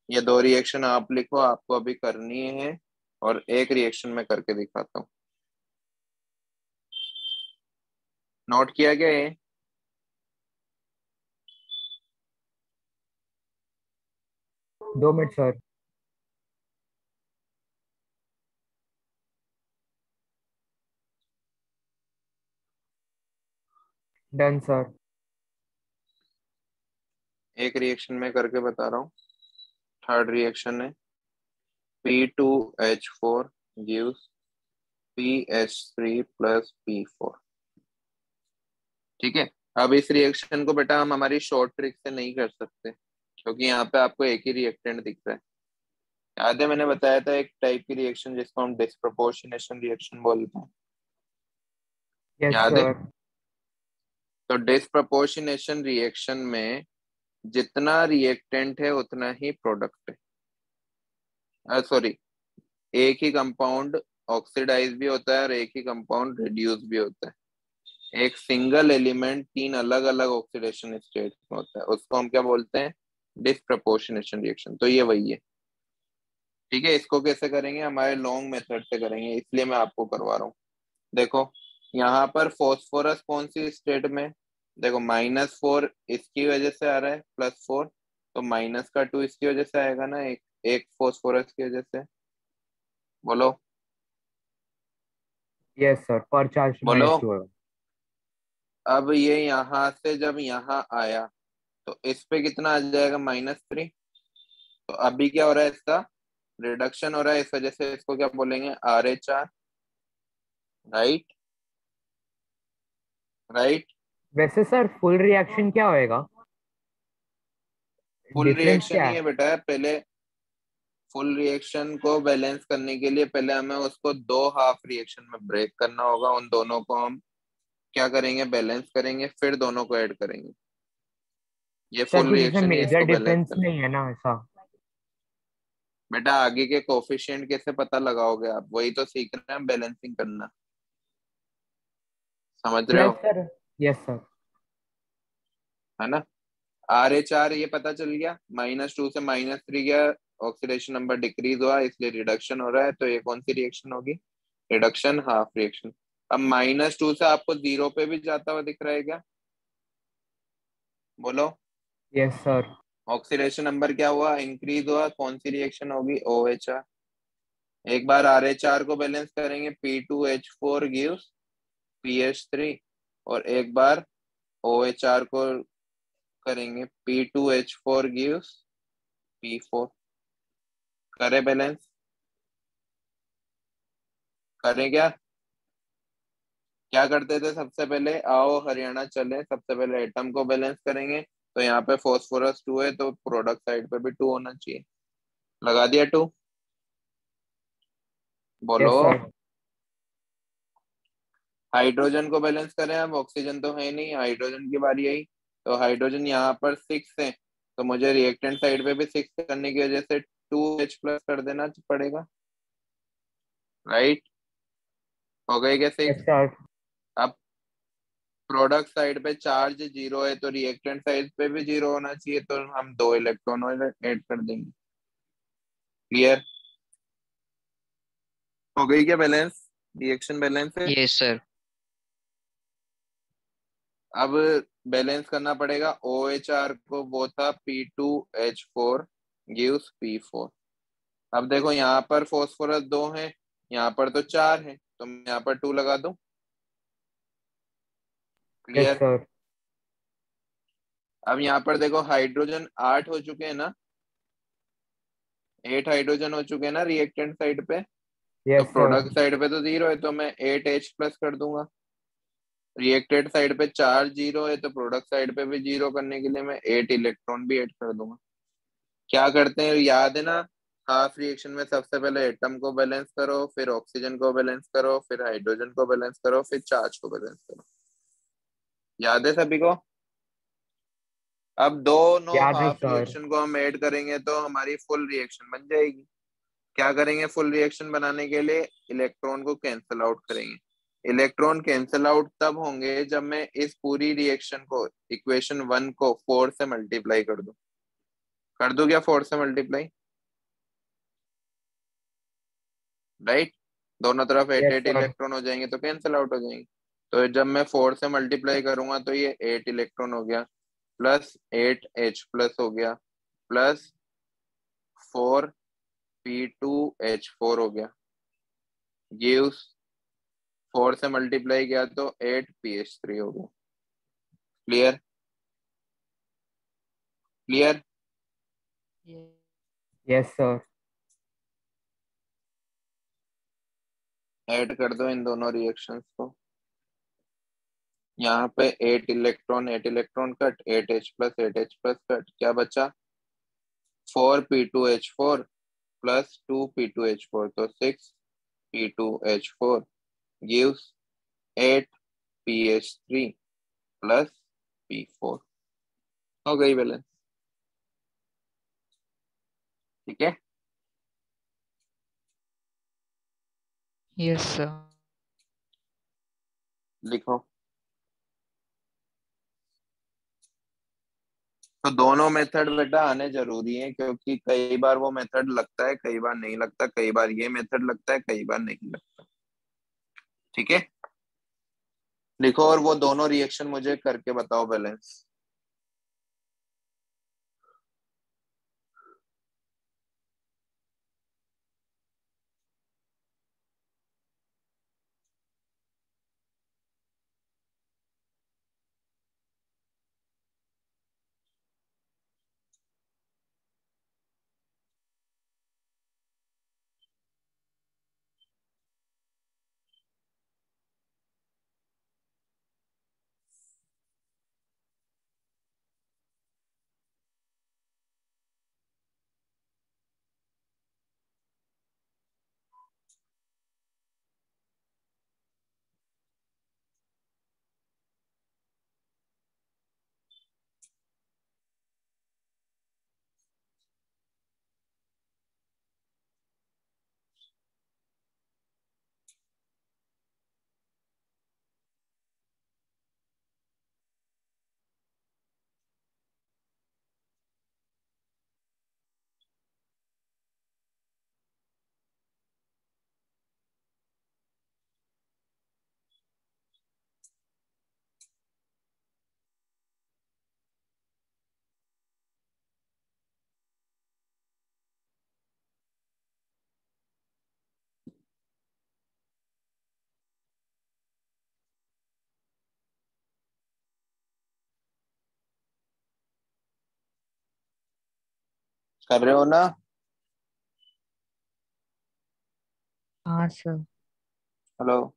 ये दो रिएक्शन आप लिखो, आपको अभी करनी है, और एक रिएक्शन में करके दिखाता हूँ। नोट किया गया है? 2 मिनट सर। Done sir. एक रिएक्शन में करके बता रहा हूँ। थर्ड रिएक्शन है P2H4 gives PH3 plus P4। ठीक है। अब इस रिएक्शन को बेटा हम हमारी शॉर्ट ट्रिक से नहीं कर सकते, क्योंकि यहाँ पे आपको एक ही रिएक्टेंट दिख रहा है। याद है मैंने बताया था एक टाइप की रिएक्शन जिसको हम डिस्प्रपोर्शनेशन रिएक्शन बोलते हैं, यस याद है? सर। तो डिस्प्रपोर्शनेशन रिएक्शन में जितना रिएक्टेंट है उतना ही प्रोडक्ट है। सॉरी, एक ही कंपाउंड ऑक्सीडाइज भी होता है और एक ही कंपाउंड रिड्यूस भी होता है। एक सिंगल एलिमेंट 3 अलग अलग ऑक्सीडेशन स्टेट में होता है, उसको हम क्या बोलते हैं? Disproportionation reaction. तो ये वही है। ठीक है, इसको कैसे करेंगे? हमारे लॉन्ग मेथड से करेंगे, इसलिए मैं आपको करवा रहा हूँ। देखो यहाँ पर फॉस्फोरस कौन सी स्टेट में? देखो -4 इसकी वजह से आ रहा है, +4, तो -2 इसकी वजह से आएगा ना, एक फॉस्फोरस की वजह से। बोलो यस सर, पर चार्ज बोलो। -2 होगा। अब ये यहाँ से जब यहाँ आया तो इस पे कितना आ जाएगा? -3। तो अभी क्या हो रहा है? इसका रिडक्शन हो रहा है, इस वजह से इसको क्या बोलेंगे? RH4। Right right. वैसे सर फुल रिएक्शन क्या होएगा? फुल डिफरेंस रिएक्शन क्या ही है? है बेटा। पहले फुल रिएक्शन को बैलेंस करने के लिए पहले हमें उसको 2 हाफ रिएक्शन में ब्रेक करना होगा। उन दोनों को हम क्या करेंगे? बैलेंस करेंगे, फिर दोनों को ऐड करेंगे। ये सर फुल कुछ इसमें रिएक्शन ही है, मेजर इसको बैलेंस डिफरेंस करना। नहीं है ना ऐसा? बेटा आगे के कोफिशिएंट कैसे पता लगाओगे आप? वही तो सीख रहे हैं, बैलेंसिंग करना। समझ रहे प्लस हो? सर। Yes sir. है ना? RH4 ये पता चल गया, -2 से -3 गया, ऑक्सीडेशन नंबर डिक्रीज हुआ, इसलिए रिडक्शन हो रहा है। तो ये कौन सी रिएक्शन होगी? Reduction half reaction. अब -2 से आपको 0 पे भी जाता हुआ दिख रहा है क्या? बोलो। Yes sir. ऑक्सीडेशन नंबर क्या हुआ? इंक्रीज हुआ। कौन सी रिएक्शन होगी? OHR। एक बार RH4 को बैलेंस करेंगे, P2H4 गिव्स PH3, और एक बार OHR को करेंगे, P2H4 गिव्स P4। करे बैलेंस? करें क्या? क्या करते थे सबसे पहले? आओ हरियाणा चले, सबसे पहले एटम को बैलेंस करेंगे। तो यहाँ पे फॉस्फोरस 2 है, तो प्रोडक्ट साइड पे भी 2 होना चाहिए। लगा दिया 2? बोलो। Yes sir. हाइड्रोजन को बैलेंस करें, अब ऑक्सीजन तो है नहीं, हाइड्रोजन की बारी आई। तो हाइड्रोजन यहाँ पर 6 है, तो मुझे रिएक्टेंट साइड पे भी 6 करने की वजह से 2H प्लस कर देना पड़ेगा। राइट? हो गई क्या 6? Yes sir. अब प्रोडक्ट साइड पे चार्ज 0 है, तो रिएक्टेंट साइड पे भी 0 होना चाहिए, तो हम 2 इलेक्ट्रॉन ऐड कर देंगे। क्लियर? हो गई क्या बैलेंस? रिएक्शन बैलेंस है। Yes, sir. अब बैलेंस करना पड़ेगा OHR को, वो था P2H4 गिव्स P4। अब देखो यहाँ पर फॉस्फोरस 2 है, यहाँ पर तो 4 है, तो मैं यहाँ पर 2 लगा दूं। Yes clear? सर। अब यहाँ पर देखो हाइड्रोजन 8 हो चुके हैं ना, 8 हाइड्रोजन हो चुके हैं ना रिएक्टेंट साइड पे। तो यस सर। प्रोडक्ट साइड पे तो 0 है, तो मैं 8H प्लस कर दूंगा। रिएक्टेड साइड पे चार्ज 0 है, तो प्रोडक्ट साइड पे भी 0 करने के लिए मैं 8 इलेक्ट्रॉन भी ऐड कर दूंगा। क्या करते हैं याद है ना? हाफ रिएक्शन में सबसे पहले एटम को बैलेंस करो, फिर ऑक्सीजन को बैलेंस करो, फिर हाइड्रोजन को बैलेंस करो, फिर चार्ज को बैलेंस करो। याद है सभी को? अब दोनों याद है हाफ सर। रिएक्शन को हम ऐड करेंगे तो हमारी फुल रिएक्शन बन जाएगी। क्या करेंगे फुल रिएक्शन बनाने के लिए? इलेक्ट्रॉन को कैंसिल आउट करेंगे। इलेक्ट्रॉन कैंसिल आउट तब होंगे जब मैं इस पूरी रिएक्शन को इक्वेशन 1 को 4 से मल्टीप्लाई कर दूं क्या 4 से मल्टीप्लाई, राइट। दोनों तरफ eight yes eight sir. Electron हो जाएंगे तो कैंसिल आउट हो जाएंगे। तो जब मैं 4 से मल्टीप्लाई करूंगा तो ये 8 इलेक्ट्रॉन हो गया, प्लस 8H+ हो गया, प्लस 4P2H4 हो गया, गिव्स 4 से मल्टीप्लाई किया तो 8PH3 हो गया। Clear clear. Yes sir. Add कर दो इन दोनों रिएक्शंस को। यहाँ पे 8 इलेक्ट्रॉन कट, 8H+8H+ कट, क्या बचा 4P2H4 प्लस 2P2H4, तो 6P2H4 gives 8PH3 plus P4। हो गई बैलेंस, ठीक है। Yes, sir. लिखो। तो दोनों मेथड बेटा आने जरूरी है, क्योंकि कई बार वो मेथड लगता है, कई बार नहीं लगता, कई बार ये मेथड लगता है, कई बार नहीं लगता, ठीक है। लिखो और वो दोनों रिएक्शन मुझे करके बताओ बैलेंस। कर रहे हो ना? हाँ सर। हेलो।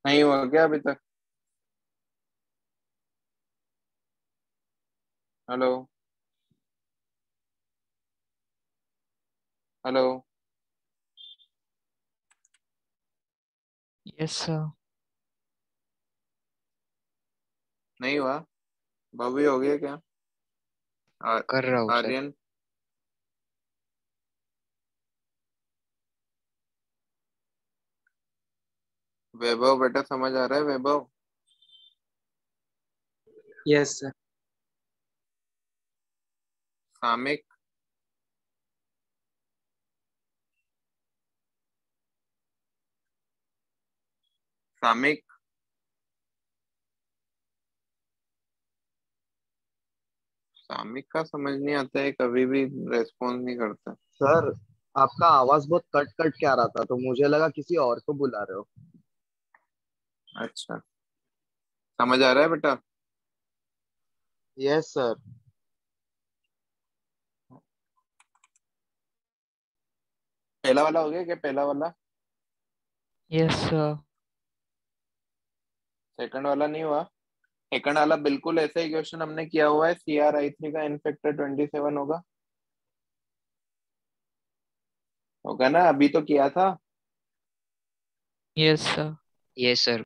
नहीं हुआ क्या अभी तक? Hello hello, Yes, sir. नहीं हुआ? बॉबी हो गया क्या? कर रहा हूँ सर। आर्यन? वैभव बेटा समझ आ रहा है वैभव? Yes sir. सामिक? सामिक? सामिक का समझ नहीं आता है, कभी भी रेस्पॉन्स नहीं करता। सर आपका आवाज बहुत कट कट के आ रहा था तो मुझे लगा किसी और को बुला रहे हो। अच्छा, समझ आ रहा है बेटा? Yes sir. पहला वाला हो गया क्या? पहला वाला? Yes, sir. सेकंड वाला नहीं हुआ? सेकंड वाला बिल्कुल ऐसा ही क्वेश्चन हमने किया हुआ है, CRI3 का n फैक्टर 27 होगा, होगा ना? अभी तो किया था। Yes, sir. Yes sir.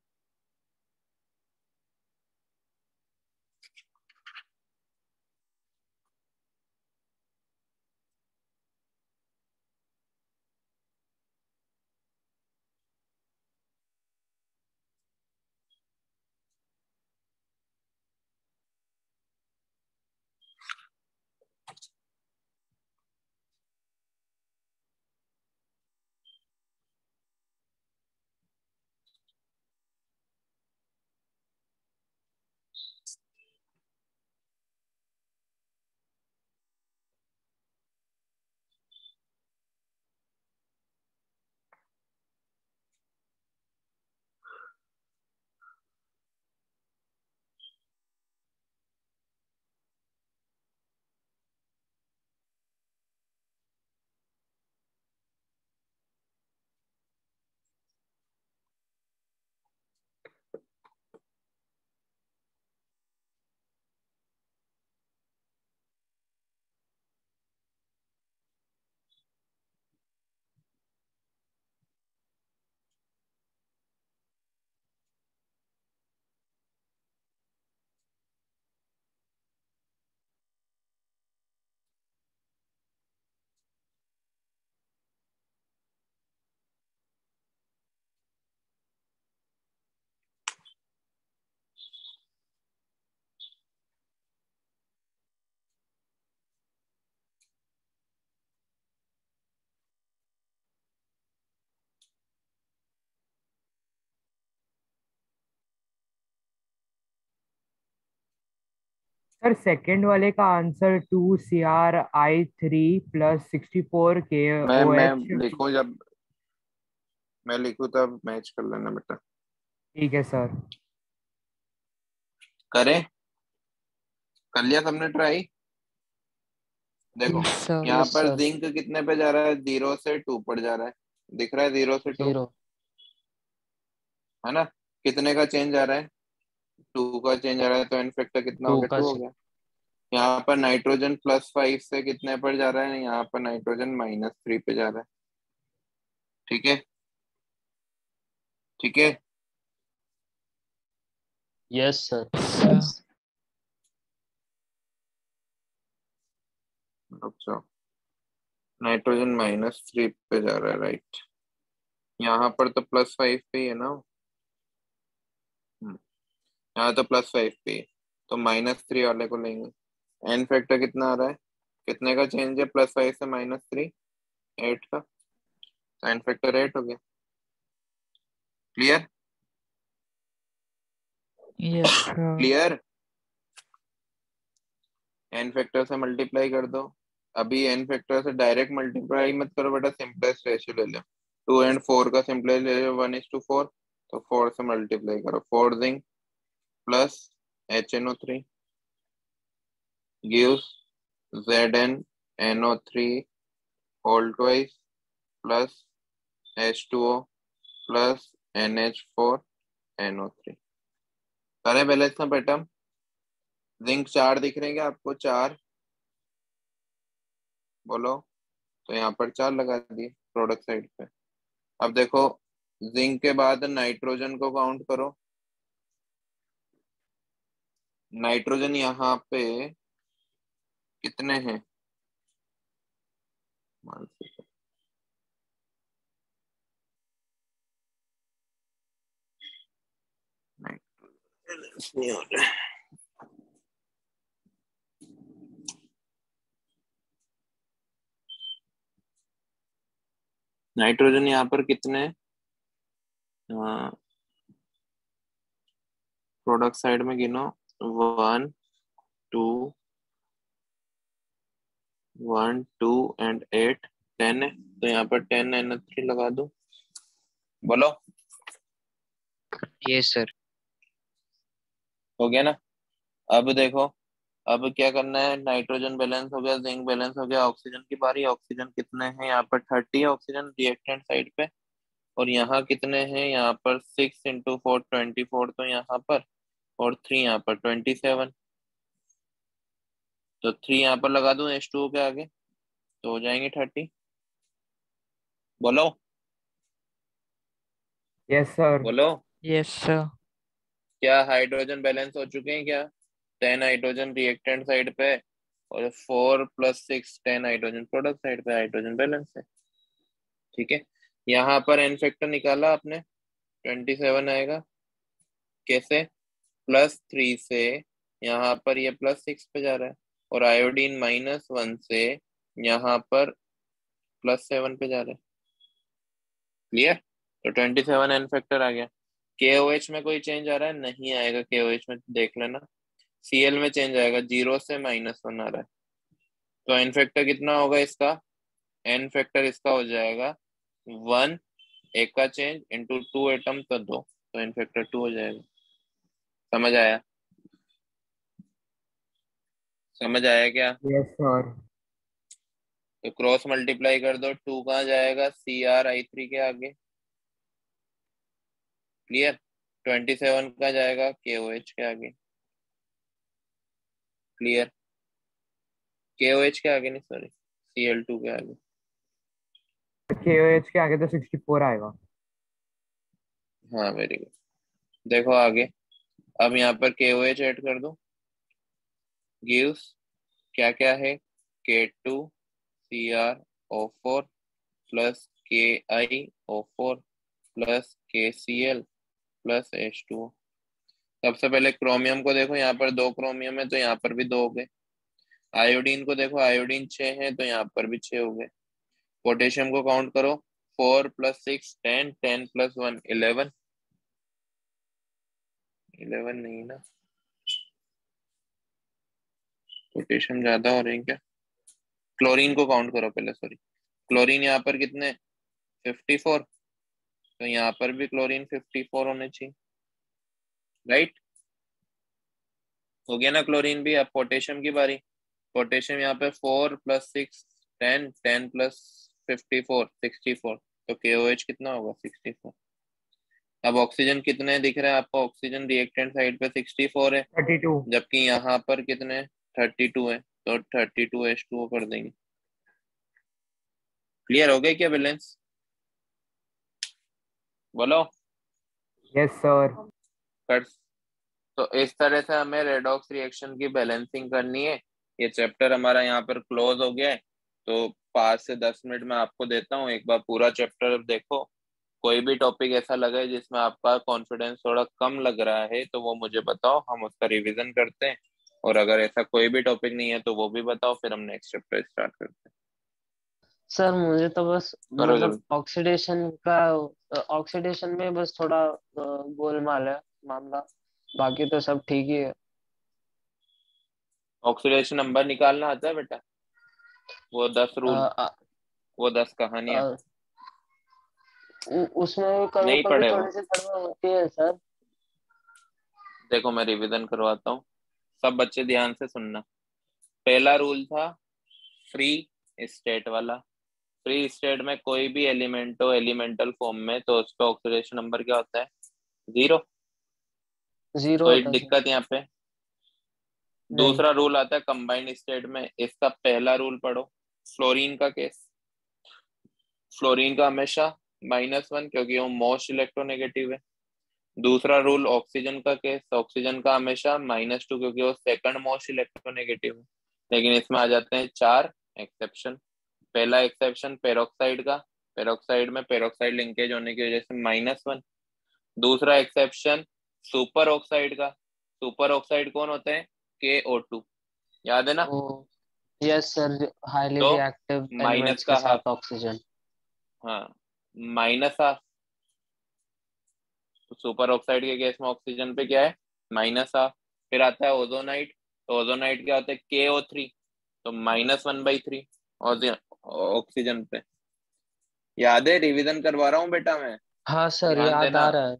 Sir second वाले का आंसर 2CRI3 प्लस 64 मैं KOH। लिखूं? जब मैं लिखूं तब मैच कर लेना बेटा। ठीक है सर। करें? कर लिया सबने ट्राई? देखो Yes, sir. यहाँ यस पर सर। जिंक कितने पे जा रहा है? 0 से 2 पर जा रहा है। दिख रहा है 0 से 2, 0। है ना? कितने का चेंज आ रहा है? 2 का चेंज आ रहा है, तो इनफेक्टर कितना हो 2 गया? का 2 हो गया। यहाँ पर नाइट्रोजन +5 से कितने पर जा रहा है? यहाँ पर नाइट्रोजन -3 पे जा रहा है। ठीक है, ठीक है। Yes sir. Sir. रुक जाओ, नाइट्रोजन -3 पे जा रहा है, राइट। यहाँ पर तो +5 पे ही है ना। यहाँ तो +5 पे ही है, तो -3 वाले को लेंगे। एन फैक्टर कितना आ रहा है? कितने का चेंज है +5 से -3? 8 का, तो एन फैक्टर 8 हो गया। Clear? Yes, sir. Clear? N factor से मल्टीप्लाई कर दो। अभी एन फैक्टर से डायरेक्ट मल्टीप्लाई मत करो बेटा, सिंपलेस्ट रेशियो ले लो। 2 और 4 का सिंपलेस्ट ले लो, 1:4, तो 4 से मल्टीप्लाई करो। 4 zinc plus HNO3 gives ZnNO3 whole twice plus H2O plus NH4NO3। सारे बैलेंस ना बेटा। जिंक 4 दिख रहे हैं क्या आपको? 4 बोलो, तो यहाँ पर 4 लगा दिए प्रोडक्ट साइड पे। अब देखो, जिंक के बाद नाइट्रोजन को काउंट करो। नाइट्रोजन यहाँ पे कितने हैं? नाइट्रोजन नहीं हो रहा है। नाइट्रोजन यहाँ पर कितने? प्रोडक्ट साइड में गिनो। 1 2 1 2 एंड 8 10 है, तो यहाँ पर 10 NH3 लगा दो। बोलो, यस सर। हो गया ना? अब देखो, अब क्या करना है? नाइट्रोजन बैलेंस हो गया, जिंक बैलेंस हो गया, ऑक्सीजन की बारी। ऑक्सीजन कितने हैं? यहाँ पर 30 है ऑक्सीजन रिएक्टेंट साइड पे। और यहाँ कितने हैं? यहाँ पर 6 × 4 24, तो यहाँ पर, और 3 यहाँ पर 27, तो 3 यहाँ पर लगा दूं H2O के आगे, तो हो जाएंगे 30। बोलो, यस सर। बोलो, Yes, sir. क्या हाइड्रोजन बैलेंस हो चुके हैं क्या? 10 हाइड्रोजन रिएक्टेंट साइड पे, और 4 + 6 10 हाइड्रोजन प्रोडक्ट साइड पे। हाइड्रोजन बैलेंस है, ठीक है। यहाँ पर एन फैक्टर निकाला आपने, 27 आएगा। कैसे? +3 से यहाँ पर ये +6 पे जा रहा है, और आयोडीन -1 से यहाँ पर +7 पे जा रहा है। क्लियर? तो 27 एन फैक्टर आ गया। KOH में कोई चेंज आ रहा है? नहीं आएगा। KOH में देख लेना, Cl में चेंज आएगा, 0 से -1 आ रहा है। तो एन फैक्टर कितना होगा इसका? एन फैक्टर इसका हो जाएगा 1, एक का चेंज इंटू 2 एटम, तो 2, तो एन फैक्टर 2 हो जाएगा। समझ आया? समझ आया क्या? Yes sir. तो क्रॉस मल्टीप्लाई कर दो। 2 कहाँ जाएगा? CrI3 के आगे। क्लियर? 27 का जाएगा KOH के आगे। क्लियर? KOH के आगे नहीं, सॉरी, Cl2 के आगे। KOH के आगे तो 64 आएगा। हाँ, वेरी गुड। देखो आगे, अब यहाँ पर KOH ऐड कर दो। गिव्स क्या क्या है? K2CrO4 plus KiO4 plus KCl plus H2O। सबसे पहले क्रोमियम को देखो, यहाँ पर 2 क्रोमियम है, तो यहाँ पर भी 2 हो गए। आयोडीन को देखो, आयोडीन 6 है, तो यहाँ पर भी 6 हो गए। पोटेशियम को काउंट करो, 4 + 6 10, 10 + 1 11, 11 नहीं ना, पोटेशियम ज्यादा हो रहे हैं क्या? क्लोरीन को काउंट करो पहले, सॉरी। क्लोरीन यहाँ पर कितने? 54, तो यहाँ पर भी क्लोरीन 54 होने चाहिए। राइट। हो गया ना क्लोरीन भी। अब पोटेशियम की बारी। पोटेशियम यहाँ पे 4 + 6 10 10 + 54 64, तो KOH कितना होगा 64। अब ऑक्सीजन कितने दिख रहे हैं आपको? ऑक्सीजन रिएक्टेंट साइड पे 64 है, 32। जबकि यहाँ पर कितने 32 है, तो 32H2O कर देंगे। क्लियर हो गया क्या बैलेंस? बोलो। Yes sir. कर। तो इस तरह से हमें रेडॉक्स रिएक्शन की बैलेंसिंग करनी है। ये चैप्टर हमारा यहाँ पर क्लोज हो गया है। तो 5 से 10 मिनट में आपको देता हूँ, एक बार पूरा चैप्टर देखो। कोई भी टॉपिक ऐसा लगे जिसमें आपका कॉन्फिडेंस थोड़ा कम लग रहा है तो वो मुझे बताओ, हम उसका रिवीजन करते हैं। और अगर ऐसा कोई भी टॉपिक नहीं है तो वो भी बताओ, फिर हम नेक्स्ट चैप्टर स्टार्ट करते हैं। सर मुझे तो बस करो मतलब जल्दी। ऑक्सीडेशन में बस थोड़ा गोलमाल है मामला, बाकी तो सब ठीक ही है। ऑक्सीडेशन नंबर निकालना आता है बेटा? वो 10 अ, रूल, अ, वो 10 कहानियां अ, उसमें कभी नहीं कभी पढ़े थोड़ी हो? सी गड़बड़ होती है सर। देखो मैं रिवीजन करवाता हूँ, सब बच्चे ध्यान से सुनना। पहला रूल था फ्री स्टेट वाला। फ्री स्टेट में कोई भी एलिमेंट हो एलिमेंटल फॉर्म में तो उसका ऑक्सीडेशन नंबर क्या होता है? 0। 0 कोई होता है सर। दिक्कत यहाँ पे? नहीं। दूसरा रूल आता है कंबाइंड स्टेट में। इसका पहला रूल पढ़ो। फ्लोरीन का केस, फ्लोरीन का हमेशा -1 क्योंकि वो मोस्ट इलेक्ट्रोनेगेटिव है। दूसरा रूल ऑक्सीजन का केस, ऑक्सीजन का हमेशा -2 क्योंकि वो सेकंड मोस्ट इलेक्ट्रोनेगेटिव है। लेकिन इसमें आ जाते हैं 4 एक्सेप्शन। पहला एक्सेप्शन पेरोक्साइड का, पेरोक्साइड में पेरोक्साइड लिंकेज होने की वजह से -1। दूसरा एक्सेप्शन सुपर ऑक्साइड का। सुपर ऑक्साइड कौन होते हैं? KO2, याद है ना? ओ यस सर, हाईली तो रिएक्टिव माइनस एलिमेंट्स के का हाफ, साथ ऑक्सीजन। हाँ माइनस हाफ। तो सुपर ऑक्साइड के केस में ऑक्सीजन पे क्या है? -हाफ। फिर आता है ओजोनाइट, तो ओजोनाइट क्या होता है? KO3, तो -1/3 ऑक्सीजन पे। याद है? रिवीजन करवा रहा हूँ बेटा मैं, हाँ सर, ध्यान याद आ देना। रहा है।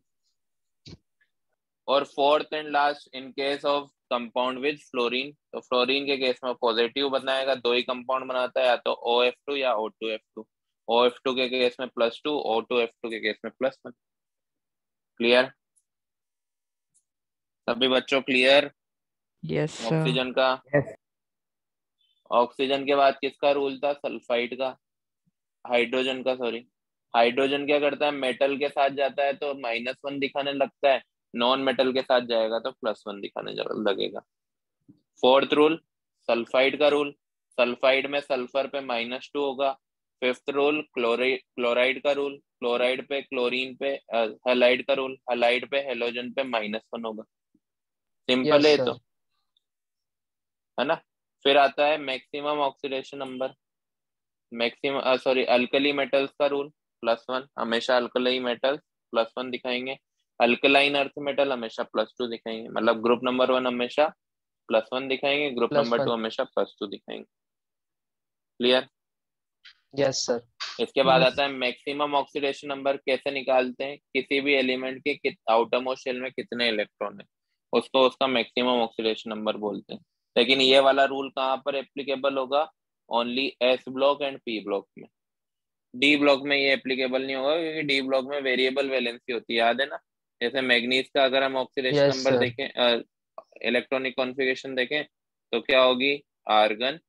और fourth and last, in case of compound with fluorine, तो फ्लोरीन के केस में पॉजिटिव बनाएगा, 2 ही कंपाउंड बनाता है, या तो OF2 या O2F2। OF2 के केस में +2, O2F2 के केस में +1। क्लियर? सभी बच्चों क्लियर? Yes sir. ऑक्सीजन का। यस। ऑक्सीजन के बाद किसका रूल था? सल्फाइड का, हाइड्रोजन का सॉरी। हाइड्रोजन क्या करता है? मेटल के साथ जाता है तो -1 दिखाने लगता है, नॉन मेटल के साथ जाएगा तो +1 दिखाने लगेगा। फोर्थ रूल सल्फाइड का रूल, सल्फाइड में सल्फर पे -2 होगा। फिफ्थ रूल क्लोराइड का रूल, क्लोराइड पे क्लोरीन पे हैलाइड का रूल, हैलाइड पे हेलोजन पे -1 होगा। सिंपल यस है तो, सर। है ना? फिर आता है maximum oxidation number, maximum sorry alkali metals का रूल, +1। हमेशा अल्कली मेटल +1 दिखाएंगे। अल्कलाइन अर्थ मेटल हमेशा +2 दिखाएंगे। मतलब ग्रुप नंबर 1 हमेशा +1 दिखाएंगे, ग्रुप नंबर 2 +1। हमेशा +2 दिखाएंगे। क्लियर? Yes sir. इसके बाद यस। आता है मैक्सिमम ऑक्सीडेशन नंबर। कैसे निकालते हैं? किसी भी एलिमेंट के आउटर मोस्ट शेल में कितने इलेक्ट्रॉन है, उसको उसका मैक्सिमम ऑक्सीडेशन नंबर बोलते हैं। लेकिन ये वाला रूल कहाँ पर एप्लीकेबल होगा? Only S block and P block में। डी ब्लॉक में ये एप्लीकेबल नहीं होगा क्योंकि डी ब्लॉक में वेरिएबल वैलेंसी होती है, याद है ना? जैसे मैग्नीज का अगर हम ऑक्सीडेशन यस नंबर सर। देखें, इलेक्ट्रॉनिक कॉन्फ़िगरेशन देखें, तो क्या होगी? आर्गन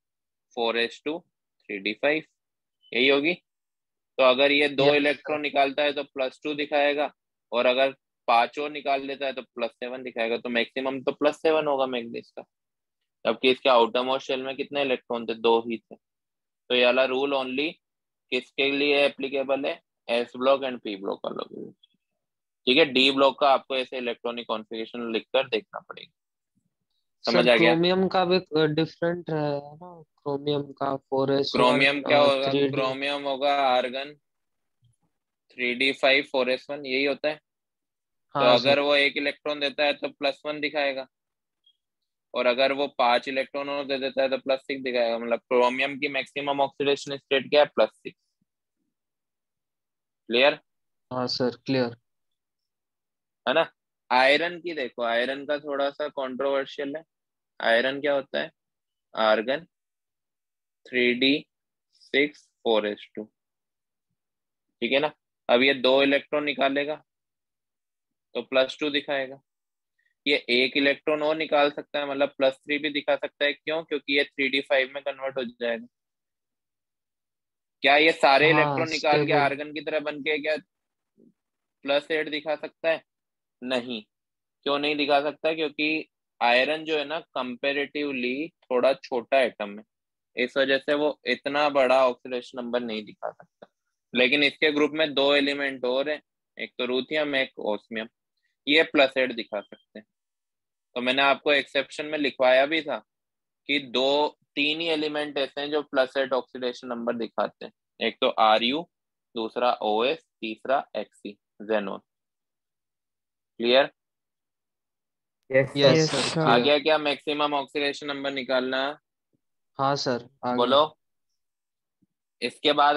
4s2 3d5, यही होगी। तो अगर ये 2 यस सर। इलेक्ट्रॉन निकालता है तो +2 दिखाएगा, और अगर 5 और निकाल लेता है तो +7 दिखाएगा। तो मैक्सिमम तो +7 होगा मैग्नीज का, जबकि इसके आउटर मोस्ट शेल में कितने इलेक्ट्रॉन थे? 2 ही थे। तो ये वाला रूल ओनली किसके लिए एप्लीकेबल है? S block and P block वालों के लिए। ठीक है? डी ब्लॉक का आपको ऐसे इलेक्ट्रॉनिक कॉन्फ़िगरेशन लिखकर देखना पड़ेगा। सर समझ आ गया? क्रोमियम का भी डिफरेंट है ना, क्रोमियम का 4s1 क्रोमियम क्या होगा? 3d। क्रोमियम होगा आर्गन 3d5 4s1, यही होता है। तो हाँ अगर सर। वो 1 इलेक्ट्रॉन देता है तो +1 दिखाएगा, और अगर वो 5 इलेक्ट्रॉन और दे देता है तो +6 दिखाएगा। मतलब क्रोमियम की मैक्सिमम ऑक्सीडेशन स्टेट क्या है? +6। क्लियर? हाँ सर, क्लियर। है ना? आयरन की देखो, आयरन का थोड़ा सा कंट्रोवर्शियल है। आयरन क्या होता है? आर्गन 3d6 4s2, ठीक है ना। अब ये 2 इलेक्ट्रॉन निकालेगा तो +2 दिखाएगा। ये 1 इलेक्ट्रॉन और निकाल सकता है, मतलब +3 भी दिखा सकता है। क्यों? क्योंकि ये 3d5 में कन्वर्ट हो जाएगा। क्या ये सारे हाँ इलेक्ट्रॉन निकाल के स्टेबल। आर्गन की तरह बन के क्या +8 दिखा सकता है? नहीं। क्यों नहीं दिखा सकता? क्योंकि आयरन जो है ना कंपेरेटिवली थोड़ा छोटा एटम है, इस वजह से वो इतना बड़ा ऑक्सीडेशन नंबर नहीं दिखा सकता। लेकिन इसके ग्रुप में 2 एलिमेंट और हैं, एक तो रूथियम एक ओस्मियम, ये +8 दिखा सकते हैं। तो मैंने आपको एक्सेप्शन में लिखवाया भी था कि 3 ही एलिमेंट ऐसे हैं जो +8 ऑक्सीडेशन नंबर दिखाते हैं, एक तो Ru, दूसरा OS, तीसरा Xe, xenon. Clear? Yes Yes, Yes, sir. आ sir. गया क्या मैक्सिमम ऑक्सीडेशन नंबर निकालना? हाँ सर आ गया। बोलो। इसके बाद